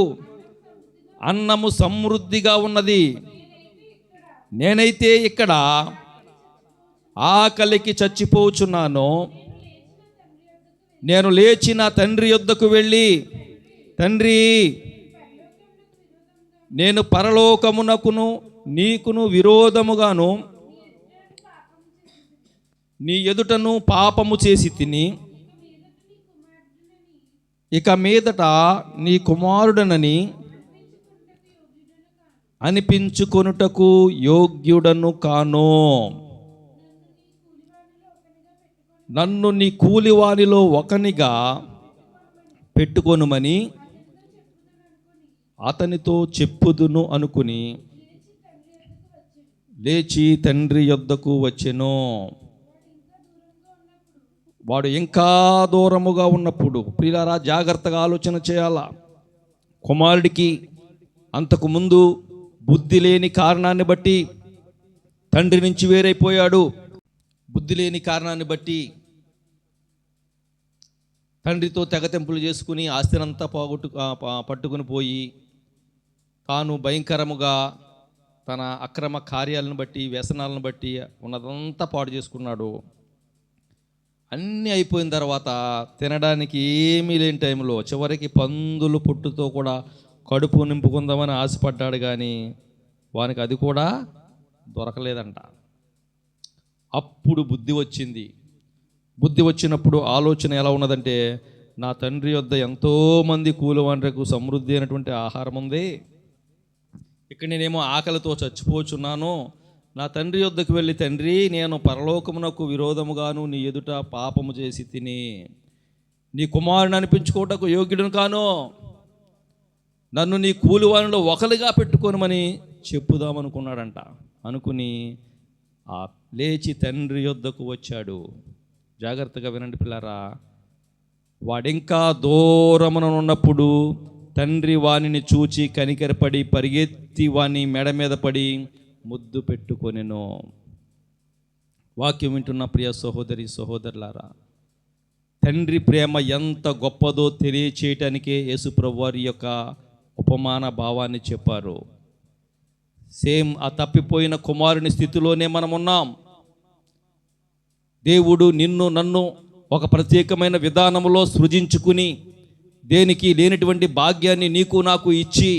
అన్నము సమృద్ధిగా ఉన్నది, నేనైతే ఇక్కడ ఆకలికి చచ్చిపోచున్నాను. నేను లేచి నా తండ్రి యొద్దకు వెళ్ళి, తండ్రి, నేను పరలోకమునకును నీకును విరోధముగాను నీ ఎదుటను పాపము చేసి తిని, ఇక మీదట నీ కుమారుడనని అనిపించుకొనుటకు యోగ్యుడను కాను. నన్ను నీ కూలివానిలో ఒకనిగా పెట్టుకొనుమని అతనితో చెప్పుదును అనుకుని లేచి తండ్రి యొద్దకు వచ్చెను. వాడు ఇంకా దూరముగా ఉన్నప్పుడు, ప్రియులారా జాగ్రత్తగా ఆలోచన చేయాలా. కుమారుడికి అంతకుముందు బుద్ధి లేని కారణాన్ని బట్టి తండ్రి నుంచి వేరైపోయాడు. బుద్ధి లేని కారణాన్ని బట్టి తండ్రితో తెగతెంపులు చేసుకుని ఆస్తినంతా పట్టుకుని పోయి, తాను భయంకరముగా తన అక్రమ కార్యాలను బట్టి, వ్యసనాలను బట్టి ఉన్నదంతా పాడు చేసుకున్నాడు. అన్నీ అయిపోయిన తర్వాత తినడానికి ఏమీ లేని టైంలో చివరికి పందులు పొట్టుతో కూడా కడుపు నింపుకుందామని ఆశపడ్డాడు, కానీ వానికి అది కూడా దొరకలేదంట. అప్పుడు బుద్ధి వచ్చింది. బుద్ధి వచ్చినప్పుడు ఆలోచన ఎలా ఉన్నదంటే, నా తండ్రి వద్ద ఎంతోమంది కూలివాండ్రకు సమృద్ధి అయినటువంటి ఆహారం ఉంది, ఇక్కడ నేనేమో ఆకలితో చచ్చిపోచున్నాను. నా తండ్రి వద్దకు వెళ్ళి, తండ్రి, నేను పరలోకమునకు విరోధముగాను నీ ఎదుట పాపము చేసి తిని నీ కుమారుని అనిపించుకోవటకు యోగ్యుడును కాను, నన్ను నీ కూలివానిలో ఒకరిగా పెట్టుకోనమని చెప్పుదామనుకున్నాడంట. అనుకుని ఆ లేచి తండ్రి యొద్దకు వచ్చాడు. జాగ్రత్తగా వినండి పిల్లారా, వాడింకా దూరమున ఉన్నప్పుడు తండ్రి వానిని చూచి కనికరపడి పరిగెత్తి వాని మెడ మీద పడి ముద్దు పెట్టుకొనెను. వాక్యం వింటున్న ప్రియ సహోదరి సహోదరులారా, తండ్రి ప్రేమ ఎంత గొప్పదో తెలియచేయటానికే యేసుప్రభు వారి యొక్క ఉపమాన భావాన్ని చెప్పారు. సేమ్ ఆ తప్పిపోయిన కుమారుని స్థితిలోనే మనం ఉన్నాం. దేవుడు నిన్ను నన్ను ఒక ప్రత్యేకమైన విధానంలో సృజించుకుని, దేనికి లేనటువంటి భాగ్యాన్ని నీకు నాకు ఇచ్చి,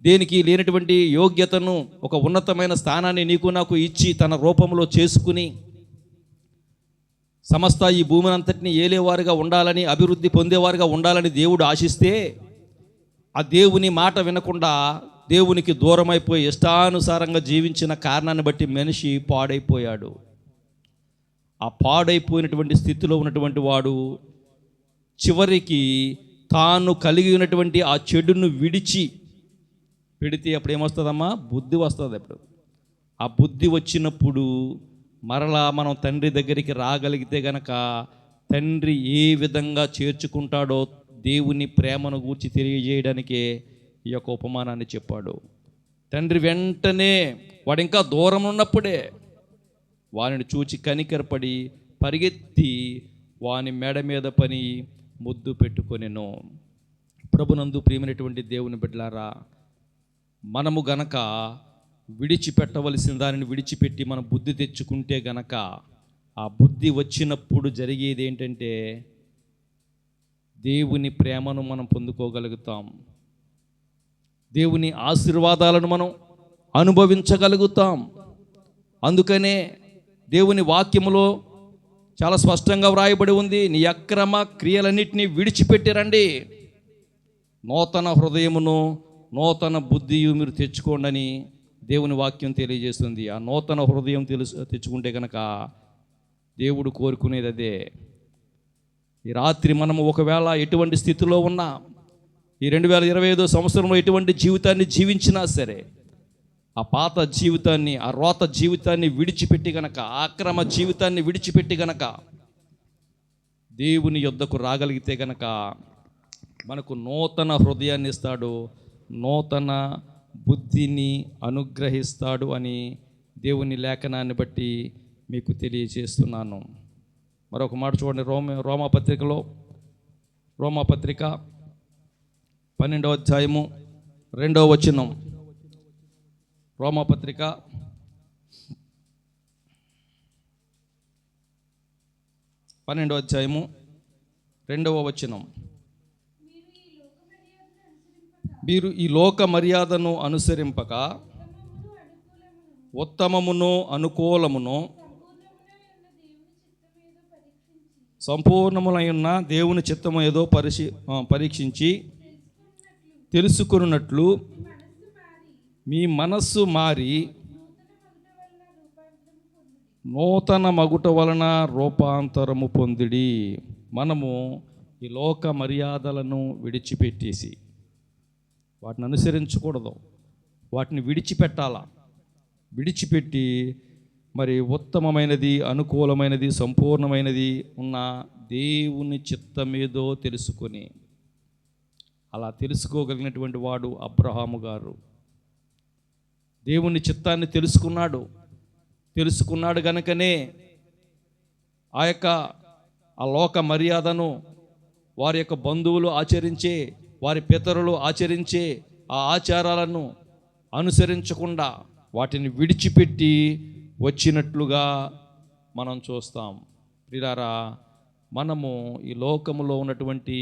దేనికి లేనటువంటి యోగ్యతను, ఒక ఉన్నతమైన స్థానాన్ని నీకు నాకు ఇచ్చి తన రూపంలో చేసుకుని సమస్త ఈ భూమిని అంతటిని ఏలేవారుగా ఉండాలని, అభివృద్ధి పొందేవారుగా ఉండాలని దేవుడు ఆశిస్తే, ఆ దేవుని మాట వినకుండా దేవునికి దూరమైపోయి ఇష్టానుసారంగా జీవించిన కారణాన్ని బట్టి మనిషి పాడైపోయాడు. ఆ పాడైపోయినటువంటి స్థితిలో ఉన్నటువంటి వాడు చివరికి తాను కలిగి ఉన్నటువంటి ఆ చెడును విడిచి పెడితే అప్పుడు ఏమొస్తుందమ్మా? బుద్ధి వస్తుంది. అప్పుడు ఆ బుద్ధి వచ్చినప్పుడు మరలా మనం తండ్రి దగ్గరికి రాగలిగితే గనక తండ్రి ఏ విధంగా చేర్చుకుంటాడో దేవుని ప్రేమను గూర్చి తెలియజేయడానికే ఈ యొక్క ఉపమానాన్ని చెప్పాడు. తండ్రి వెంటనే వాడు ఇంకా దూరం ఉన్నప్పుడే వానిని చూచి కనికరపడి పరిగెత్తి వాని మెడ మీద పని ముద్దు పెట్టుకొనెను. ప్రభునందు ప్రియమైనటువంటి దేవుని బిడ్డలారా, మనము గనక విడిచిపెట్టవలసిన దానిని విడిచిపెట్టి మనం బుద్ధి తెచ్చుకుంటే గనక ఆ బుద్ధి వచ్చినప్పుడు జరిగేది ఏంటంటే దేవుని ప్రేమను మనం పొందుకోగలుగుతాం, దేవుని ఆశీర్వాదాలను మనం అనుభవించగలుగుతాం. అందుకనే దేవుని వాక్యములో చాలా స్పష్టంగా వ్రాయబడి ఉంది, నీ అక్రమ క్రియలన్నిటినీ విడిచిపెట్టిరండి, నూతన హృదయమును నూతన బుద్ధియు మీరు తెచ్చుకోండి అని దేవుని వాక్యం తెలియజేస్తుంది. ఆ నూతన హృదయం తెచ్చుకుంటే కనుక దేవుడు కోరుకునేది అదే. ఈ రాత్రి మనము ఒకవేళ ఎటువంటి స్థితిలో ఉన్నా, ఈ 2025 సంవత్సరంలో ఎటువంటి జీవితాన్ని జీవించినా సరే, ఆ పాత జీవితాన్ని, ఆ రోత జీవితాన్ని విడిచిపెట్టి గనక, ఆక్రమ జీవితాన్ని విడిచిపెట్టి గనక దేవుని యొద్దకు రాగలిగితే గనక మనకు నూతన హృదయాన్ని ఇస్తాడు, నూతన బుద్ధిని అనుగ్రహిస్తాడు అని దేవుని లేఖనాన్ని బట్టి మీకు తెలియజేస్తున్నాను. మరొక మాట చూడండి, రోమాపత్రికలో, రోమాపత్రిక 12వ అధ్యాయము 2వ వచనం. రోమాపత్రిక 12వ అధ్యాయము 2వ వచనం. మీరు ఈ లోక మర్యాదను అనుసరింపక ఉత్తమమును అనుకూలమును సంపూర్ణములైన దేవుని చిత్తము ఏదో పరీక్షించి తెలుసుకున్నట్లు మీ మనస్సు మారి నూతన మగుట వలన రూపాంతరము పొందిడి. మనము ఈ లోక మర్యాదలను విడిచిపెట్టేసి వాటిని అనుసరించకూడదు, వాటిని విడిచిపెట్టాలా. విడిచిపెట్టి మరి ఉత్తమమైనది, అనుకూలమైనది, సంపూర్ణమైనది ఉన్న దేవుని చిత్తమేదో తెలుసుకొని, అలా తెలుసుకోగలిగినటువంటి వాడు అబ్రహాము గారు. దేవుని చిత్తాన్ని తెలుసుకున్నాడు గనుకనే ఆ లోక మర్యాదను వారి యొక్క బంధువులు ఆచరించే, వారి పితరులు ఆచరించే ఆ ఆచారాలను అనుసరించకుండా వాటిని విడిచిపెట్టి వచ్చినట్లుగా మనం చూస్తాం. ప్రియులారా, మనము ఈ లోకములో ఉన్నటువంటి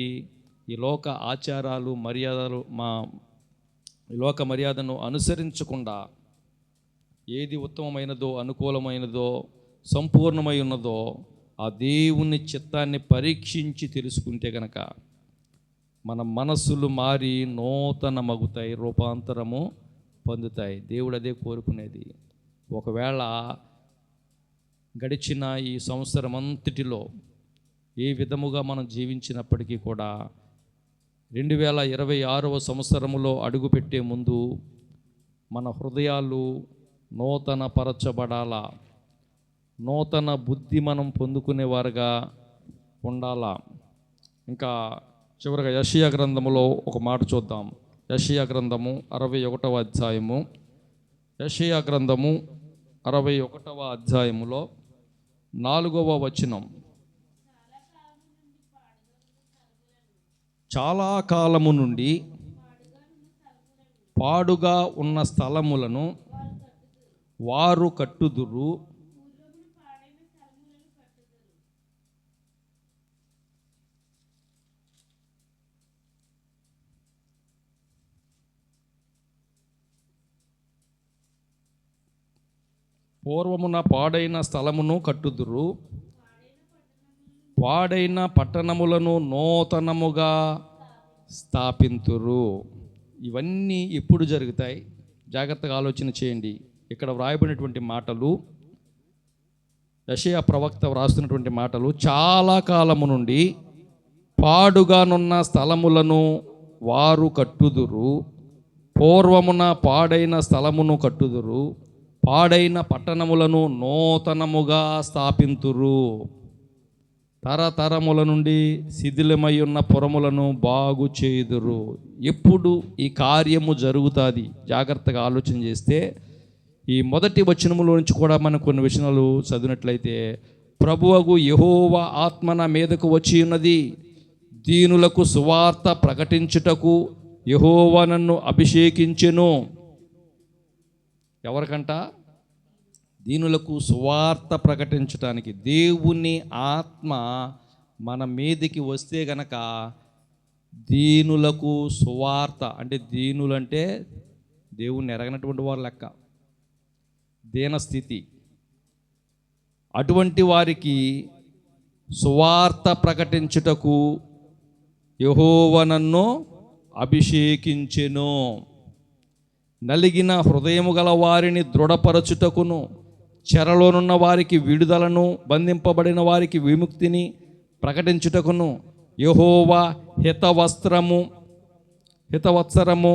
ఈ లోక ఆచారాలు, మర్యాదలు, ఈ లోక మర్యాదను అనుసరించకుండా ఏది ఉత్తమమైనదో, అనుకూలమైనదో, సంపూర్ణమై ఉన్నదో ఆ దేవుని చిత్తాన్ని పరీక్షించి తెలుసుకుంటే కనుక మన మనస్సులు మారి నూతన మగుతాయి, రూపాంతరము పొందుతాయి. దేవుడు అదే కోరుకునేది. ఒకవేళ గడిచిన ఈ సంవత్సరం అంతటిలో ఏ విధముగా మనం జీవించినప్పటికీ కూడా 2026వ సంవత్సరములో అడుగుపెట్టే ముందు మన హృదయాలు నూతన పరచబడాలా, నూతన బుద్ధి మనం పొందుకునేవారుగా ఉండాలా. ఇంకా చివరిగా యెషయా గ్రంథములో ఒక మాట చూద్దాం. యెషయా గ్రంథము 61వ అధ్యాయము, యెషయా గ్రంథము 61వ అధ్యాయములో 4వ వచనం. చాలా కాలము నుండి పాడుగా ఉన్న స్థలములను వారు కట్టుదురు, పూర్వమున పాడైన స్థలమును కట్టుదురు, పాడైన పట్టణములను నూతనముగా స్థాపింతురు. ఇవన్నీ ఎప్పుడు జరుగుతాయి? జాగ్రత్తగా ఆలోచన చేయండి. ఇక్కడ వ్రాయబడినటువంటి మాటలు, యెషయా ప్రవక్త వ్రాస్తున్నటువంటి మాటలు, చాలా కాలము నుండి పాడుగానున్న స్థలములను వారు కట్టుదురు, పూర్వమున పాడైన స్థలమును కట్టుదురు, పాడైన పట్టణములను నూతనముగా స్థాపింతురు, తరతరముల నుండి శిథిలమై ఉన్న పురములను బాగు చేయుదురు. ఎప్పుడు ఈ కార్యము జరుగుతుంది? జాగ్రత్తగా ఆలోచన చేస్తే ఈ మొదటి వచనములో నుంచి కూడా మనం కొన్ని విషయాలు చదివినట్లయితే, ప్రభువగు యెహోవా ఆత్మ నా మీదకు వచ్చి ఉన్నది, దీనులకు సువార్త ప్రకటించుటకు యెహోవా నన్ను అభిషేకించెను. ఎవరికంట? దీనులకు సువార్త ప్రకటించటానికి. దేవుని ఆత్మ మన మీదికి వస్తే గనక దీనులకు సువార్త, అంటే దీనులంటే దేవుణ్ణి ఎరగనటువంటి వారు లెక్క, దీనస్థితి, అటువంటి వారికి సువార్త ప్రకటించుటకు యెహోవా నన్ను అభిషేకించెను. నలిగిన హృదయము గల వారిని దృఢపరచుటకును, చెరలోనున్న వారికి విడుదలను, బంధింపబడిన వారికి విముక్తిని ప్రకటించుటకును, యెహోవా హితవత్సరము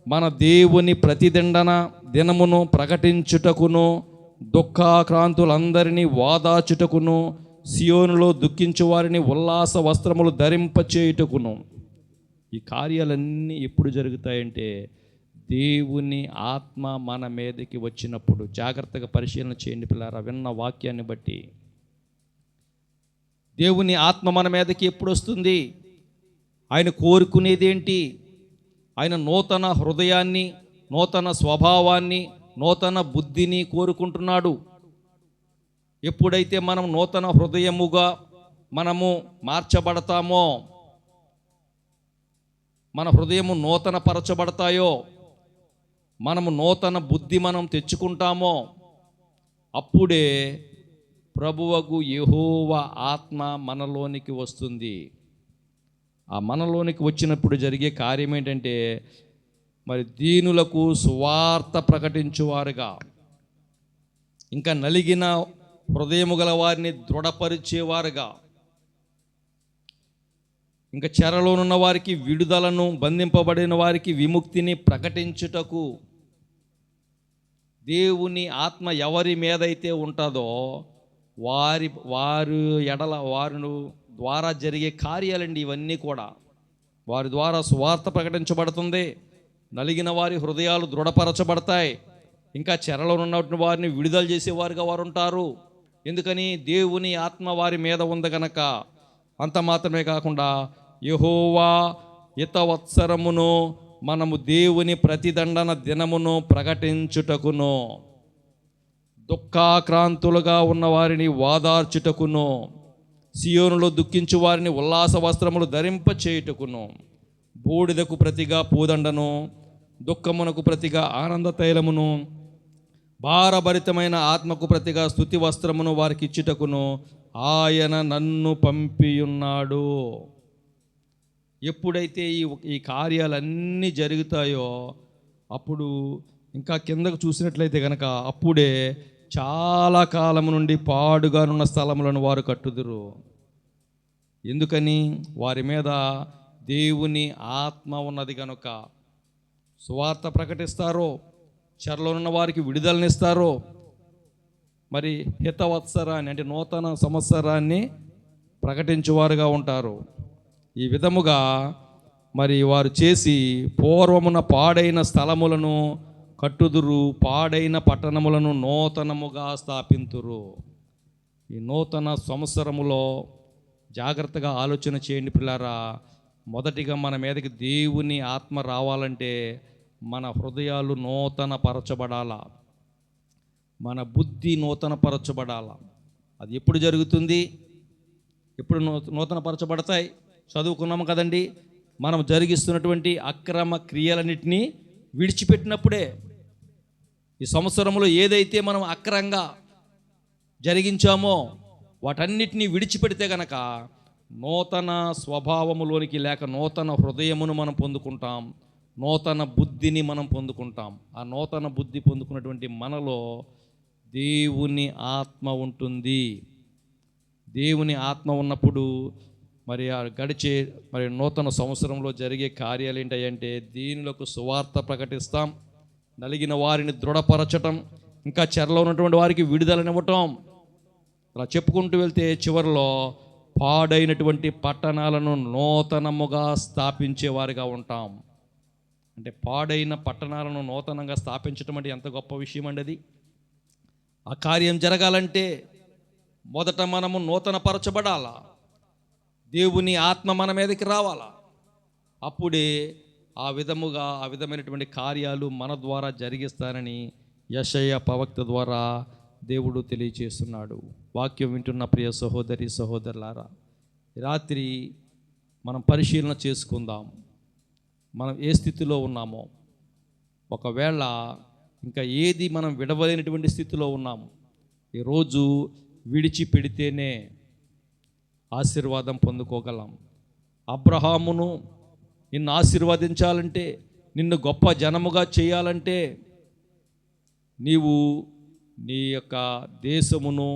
మన దేవుని ప్రతిదండన దినమును ప్రకటించుటకును, దుఃఖాక్రాంతులందరినీ వాదాచుటకును, సియోనులో దుఃఖించు వారిని ఉల్లాస వస్త్రములు ధరింపచేయుటకును. ఈ కార్యాలన్నీ ఎప్పుడు జరుగుతాయంటే దేవుని ఆత్మ మన మీదకి వచ్చినప్పుడు. జాగ్రత్తగా పరిశీలన చేయండి పిల్లారా, విన్న వాక్యాన్ని బట్టి. దేవుని ఆత్మ మన మీదకి ఎప్పుడు వస్తుంది? ఆయన కోరుకునేది ఏంటి? ఆయన నూతన హృదయాన్ని, నూతన స్వభావాన్ని, నూతన బుద్ధిని కోరుకుంటున్నాడు. ఎప్పుడైతే మనం నూతన హృదయముగా మనము మార్చబడతామో, మన హృదయము నూతన పరచబడతాయో, మనము నూతన బుద్ధి మనం తెచ్చుకుంటామో, అప్పుడే ప్రభువగు యెహోవా ఆత్మ మనలోనికి వస్తుంది. ఆ మనలోనికి వచ్చినప్పుడు జరిగే కార్యం ఏంటంటే, మరి దీనులకు సువార్త ప్రకటించువారుగా, ఇంకా నలిగిన హృదయము గల వారిని దృఢపరిచేవారుగా, ఇంకా చెరలోనున్న వారికి విడుదలను, బంధింపబడిన వారికి విముక్తిని ప్రకటించుటకు. దేవుని ఆత్మ ఎవరి మీదైతే ఉంటుందో వారు ఎడల, వారి ద్వారా జరిగే కార్యాలండి ఇవన్నీ కూడా. వారి ద్వారా సువార్త ప్రకటించబడుతుంది, నలిగిన వారి హృదయాలు దృఢపరచబడతాయి, ఇంకా చెరలో ఉన్నటువంటి వారిని విడుదల చేసేవారుగా వారు ఉంటారు. ఎందుకని? దేవుని ఆత్మ వారి మీద ఉంది కనుక. అంత మాత్రమే కాకుండా యెహోవా హితవత్సరమును మనము దేవుని ప్రతిదండన దినమును ప్రకటించుటకును, దుఃఖాక్రాంతులుగా ఉన్న వారిని వాదార్చుటకును, సియోనులో దుఃఖించు వారిని ఉల్లాస వస్త్రములు ధరింపచేయుటకును, బూడిదకు ప్రతిగా పూదండను, దుఃఖమునకు ప్రతిగా ఆనంద తైలమును, భారభరితమైన ఆత్మకు ప్రతిగా స్తుతి వస్త్రమును వారికి ఇచ్చుటకును, ఆయన నన్ను పంపియున్నాడు. ఎప్పుడైతే ఈ కార్యాలన్నీ జరుగుతాయో అప్పుడు ఇంకా కిందకు చూసినట్లయితే కనుక అప్పుడే చాలా కాలం నుండి పాడుగానున్న స్థలములను వారు కట్టుదురు. ఎందుకని? వారి మీద దేవుని ఆత్మ ఉన్నది కనుక. సువార్త ప్రకటిస్తారో, చెరలో ఉన్న వారికి విడుదలనిస్తారో, మరి హితవత్సరాన్ని అంటే నూతన సంవత్సరాన్ని ప్రకటించువారుగా ఉంటారు. ఈ విధముగా మరి వారు చేసి పూర్వమున పాడైన స్థలములను కట్టుదురు, పాడైన పట్టణములను నూతనముగా స్థాపింతురు. ఈ నూతన సంవత్సరములో జాగ్రత్తగా ఆలోచన చేయండి పిల్లారా. మొదటిగా మన మీదకి దేవుని ఆత్మ రావాలంటే మన హృదయాలు నూతన పరచబడాలా, మన బుద్ధి నూతన పరచబడాలా. అది ఎప్పుడు జరుగుతుంది? ఎప్పుడు నూతన పరచబడతాయి? చదువుకున్నాము కదండి, మనం జరిగిస్తున్నటువంటి అక్రమ క్రియలన్నిటినీ విడిచిపెట్టినప్పుడే. ఈ సంవత్సరంలో ఏదైతే మనం అక్రంగా జరిగించామో వాటన్నిటినీ విడిచిపెడితే గనక నూతన స్వభావములోనికి లేక నూతన హృదయమును మనం పొందుకుంటాం, నూతన బుద్ధిని మనం పొందుకుంటాం. ఆ నూతన బుద్ధి పొందుకున్నటువంటి మనలో దేవుని ఆత్మ ఉంటుంది. దేవుని ఆత్మ ఉన్నప్పుడు మరి ఆ గడిచే నూతన సంవత్సరంలో జరిగే కార్యాలు ఏంటంటే దీనిలోకి సువార్త ప్రకటిస్తాం, నలిగిన వారిని దృఢపరచటం, ఇంకా చెరలో ఉన్నటువంటి వారికి విడుదలనివ్వటం. అలా చెప్పుకుంటూ వెళ్తే చివరిలో పాడైనటువంటి పట్టణాలను నూతనముగా స్థాపించేవారిగా ఉంటాం. అంటే పాడైన పట్టణాలను నూతనంగా స్థాపించటం అంటే ఎంత గొప్ప విషయం అండి అది. ఆ కార్యం జరగాలంటే మొదట మనము నూతన పరచబడాలా, దేవుని ఆత్మ మన మీదకి రావాలా. అప్పుడే ఆ విధమైనటువంటి కార్యాలు మన ద్వారా జరిగిస్తానని యెషయా ప్రవక్త ద్వారా దేవుడు తెలియచేస్తున్నాడు. వాక్యం వింటున్న ప్రియ సహోదరి సహోదరులారా, రాత్రి మనం పరిశీలన చేసుకుందాం. మనం ఏ స్థితిలో ఉన్నామో, ఒకవేళ ఇంకా ఏది మనం విడవలేనటువంటి స్థితిలో ఉన్నాము, ఈరోజు విడిచిపెడితేనే ఆశీర్వాదం పొందుకోగలం. అబ్రహామును నిన్ను ఆశీర్వదించాలంటే, నిన్ను గొప్ప జనముగా చేయాలంటే నీవు నీ యొక్క దేశమును,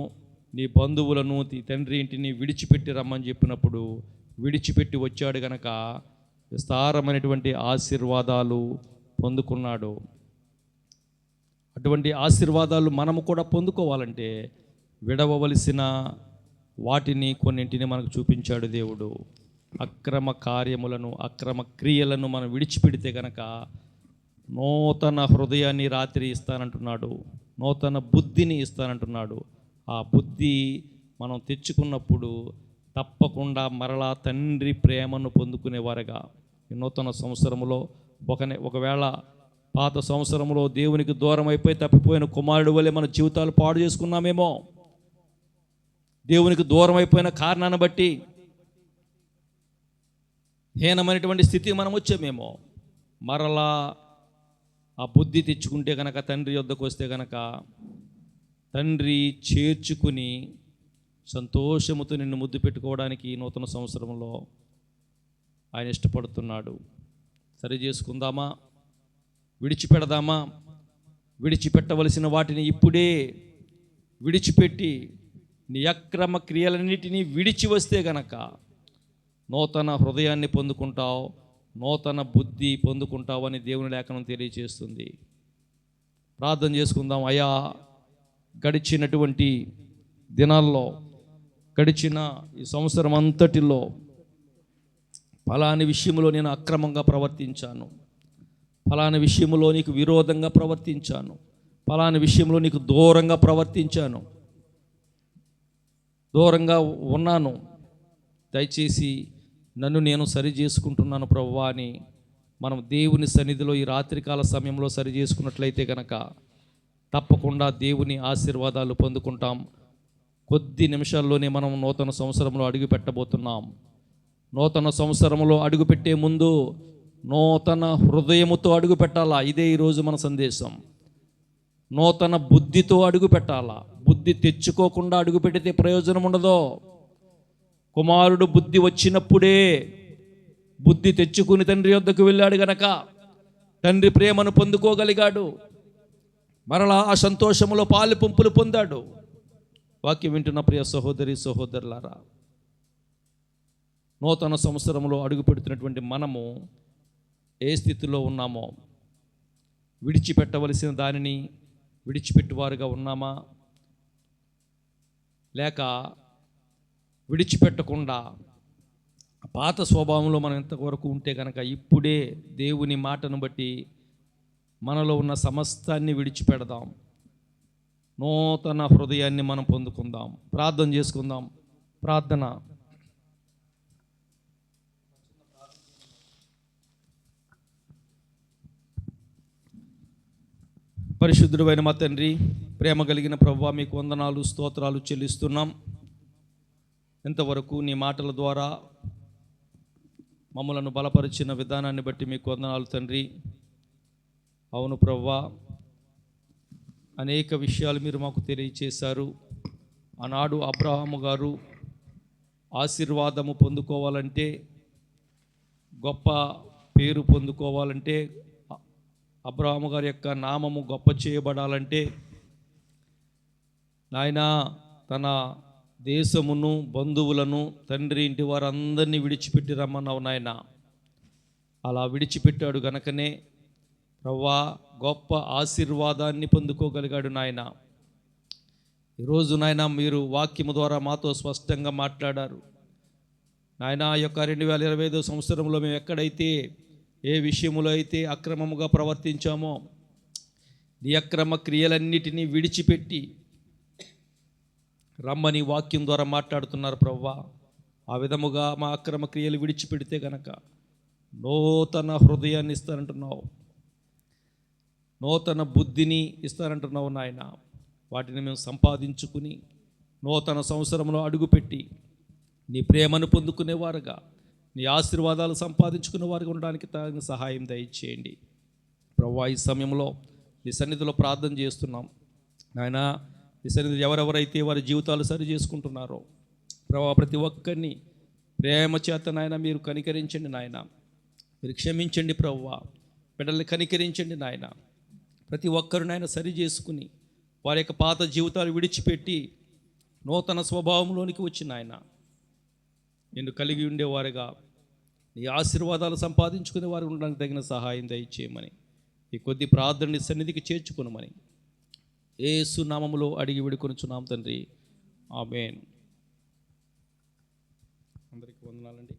నీ బంధువులను, నీ తండ్రి ఇంటిని విడిచిపెట్టి రమ్మని చెప్పినప్పుడు విడిచిపెట్టి వచ్చాడు గనక విస్తారమైనటువంటి ఆశీర్వాదాలు పొందుకున్నాడు. అటువంటి ఆశీర్వాదాలు మనము కూడా పొందుకోవాలంటే విడవవలసిన వాటిని కొన్నింటిని మనకు చూపించాడు దేవుడు. అక్రమ కార్యములను, అక్రమ క్రియలను మనం విడిచిపెడితే గనక నూతన హృదయాన్ని రాత్రి ఇస్తానంటున్నాడు, నూతన బుద్ధిని ఇస్తానంటున్నాడు. ఆ బుద్ధి మనం తెచ్చుకున్నప్పుడు తప్పకుండా మరలా తండ్రి ప్రేమను పొందుకునేవారుగా ఈ నూతన సంవత్సరంలో ఒకవేళ పాత సంవత్సరంలో దేవునికి దూరం అయిపోయి తప్పిపోయిన కుమారుడు వలె మన జీవితాలు పాడు చేసుకున్నామేమో, దేవునికి దూరం అయిపోయిన కారణాన్ని బట్టి హీనమైనటువంటి స్థితికి మనం వచ్చామేమో. మరలా ఆ బుద్ధి తెచ్చుకుంటే కనుక, తండ్రి యొద్దకు వస్తే కనుక తండ్రి చేర్చుకుని సంతోషముతో నిన్ను ముద్దు పెట్టుకోవడానికి నూతన సంవత్సరంలో ఆయన ఇష్టపడుతున్నాడు. సరి చేసుకుందామా? విడిచిపెడదామా? విడిచిపెట్టవలసిన వాటిని ఇప్పుడే విడిచిపెట్టి నీ అక్రమ క్రియలన్నిటినీ విడిచి వస్తే గనక నూతన హృదయాన్ని పొందుకుంటావు, నూతన బుద్ధి పొందుకుంటావు అని దేవుని లేఖనం తెలియజేస్తుంది. ప్రార్థన చేసుకుందాం. అయ్యా, గడిచినటువంటి దినాల్లో, గడిచిన ఈ సంవత్సరం అంతటిలో ఫలాని విషయంలో నేను అక్రమంగా ప్రవర్తించాను, ఫలాని విషయంలో నీకు విరోధంగా ప్రవర్తించాను, ఫలాని విషయంలో నీకు దూరంగా ప్రవర్తించాను, దూరంగా ఉన్నాను, దయచేసి నన్ను నేను సరి చేసుకుంటున్నాను ప్రభువా అని మనం దేవుని సన్నిధిలో ఈ రాత్రికాల సమయంలో సరి చేసుకున్నట్లయితే కనుక తప్పకుండా దేవుని ఆశీర్వాదాలు పొందుకుంటాం. కొద్ది నిమిషాల్లోనే మనం నూతన సంవత్సరంలో అడుగు పెట్టబోతున్నాం. నూతన సంవత్సరంలో అడుగు పెట్టే ముందు నూతన హృదయముతో అడుగు పెట్టాలా. ఇదే ఈరోజు మన సందేశం. నూతన బుద్ధితో అడుగు పెట్టాలా. బుద్ధి తెచ్చుకోకుండా అడుగుపెడితే ప్రయోజనం ఉండదు. కుమారుడు బుద్ధి వచ్చినప్పుడే బుద్ధి తెచ్చుకుని తండ్రి వద్దకు వెళ్ళాడు గనక తండ్రి ప్రేమను పొందుకోగలిగాడు. మరలా ఆ సంతోషములో పాలు పంపులు పొందాడు. వాక్యం వింటున్న ప్రియ సహోదరి సహోదరులారా, నూతన సంవత్సరంలో అడుగు పెడుతున్నటువంటి మనము ఏ స్థితిలో ఉన్నామో, విడిచిపెట్టవలసిన దానిని విడిచిపెట్టువారుగా ఉన్నామా, లేక విడిచిపెట్టకుండా పాత స్వభావంలో మనం ఎంతవరకు ఉంటే కనుక ఇప్పుడే దేవుని మాటను బట్టి మనలో ఉన్న సమస్తాన్ని విడిచిపెడదాం. నూతన హృదయాన్ని మనం పొందుకుందాం. ప్రార్థన చేసుకుందాం. ప్రార్థన. పరిశుద్ధుడైన మా తండ్రి, ప్రేమ కలిగిన ప్రభువా, మీకు వందనాలు స్తోత్రాలు చెల్లిస్తున్నాం. ఇంతవరకు నీ మాటల ద్వారా మమ్మలను బలపరిచిన విధానాన్ని బట్టి మీకు వందనాలు తండ్రి. అవును ప్రభువా, అనేక విషయాలు మీరు మాకు తెలియచేశారు. ఆనాడు అబ్రహాము గారు ఆశీర్వాదము పొందుకోవాలంటే, గొప్ప పేరు పొందుకోవాలంటే, అబ్రహాము గారి యొక్క నామము గొప్ప చేయబడాలంటే నాయన తన దేశమును బంధువులను తండ్రి ఇంటి వారందరినీ విడిచిపెట్టి రమ్మన్నావు నాయన. అలా విడిచిపెట్టాడు గనకనే ప్రభువా గొప్ప ఆశీర్వాదాన్ని పొందుకోగలిగాడు నాయన. ఈరోజు నాయన మీరు వాక్యము ద్వారా మాతో స్పష్టంగా మాట్లాడారు నాయన. ఆ యొక్క 2025 సంవత్సరంలో మేము ఎక్కడైతే ఏ విషయములో అయితే అక్రమముగా ప్రవర్తించామో నీ అక్రమ క్రియలన్నిటినీ విడిచిపెట్టి రమ్మని వాక్యం ద్వారా మాట్లాడుతున్నారు ప్రభువా. ఆ విధముగా మా అక్రమ క్రియలు విడిచిపెడితే గనక నూతన హృదయాన్ని ఇస్తానంటున్నావు, నూతన బుద్ధిని ఇస్తానంటున్నావు నాయన. వాటిని మేము సంపాదించుకుని నూతన సంవత్సరంలో అడుగుపెట్టి నీ ప్రేమను పొందుకునేవారుగా, నీ ఆశీర్వాదాలు సంపాదించుకునే వారికి ఉండడానికి తగిన సహాయం దయచేయండి ప్రభువా. ఈ సమయంలో నీ సన్నిధిలో ప్రార్థన చేస్తున్నాం నాయన. నీ సన్నిధిలో ఎవరెవరైతే వారి జీవితాలు సరి చేసుకుంటున్నారో ప్రభువా, ప్రతి ఒక్కరిని ప్రేమ చేత నాయన మీరు కనికరించండి నాయన. మీరు క్షమించండి ప్రభువా. బిడ్డల్ని కనికరించండి నాయన. ప్రతి ఒక్కరు నాయన సరి చేసుకుని వారి యొక్క పాత జీవితాలు విడిచిపెట్టి నూతన స్వభావంలోనికి వచ్చి నాయన నిన్ను కలిగి ఉండేవారుగా, నీ ఆశీర్వాదాలు సంపాదించుకునే వారు ఉండడానికి తగిన సహాయం దయచేయమని ఈ కొద్ది ప్రార్థనని సన్నిధికి చేర్చుకునమని యేసు నామములో అడిగి వేడుకొనుచున్నాం తండ్రి. ఆమేన్. అందరికీ వందనాలండి.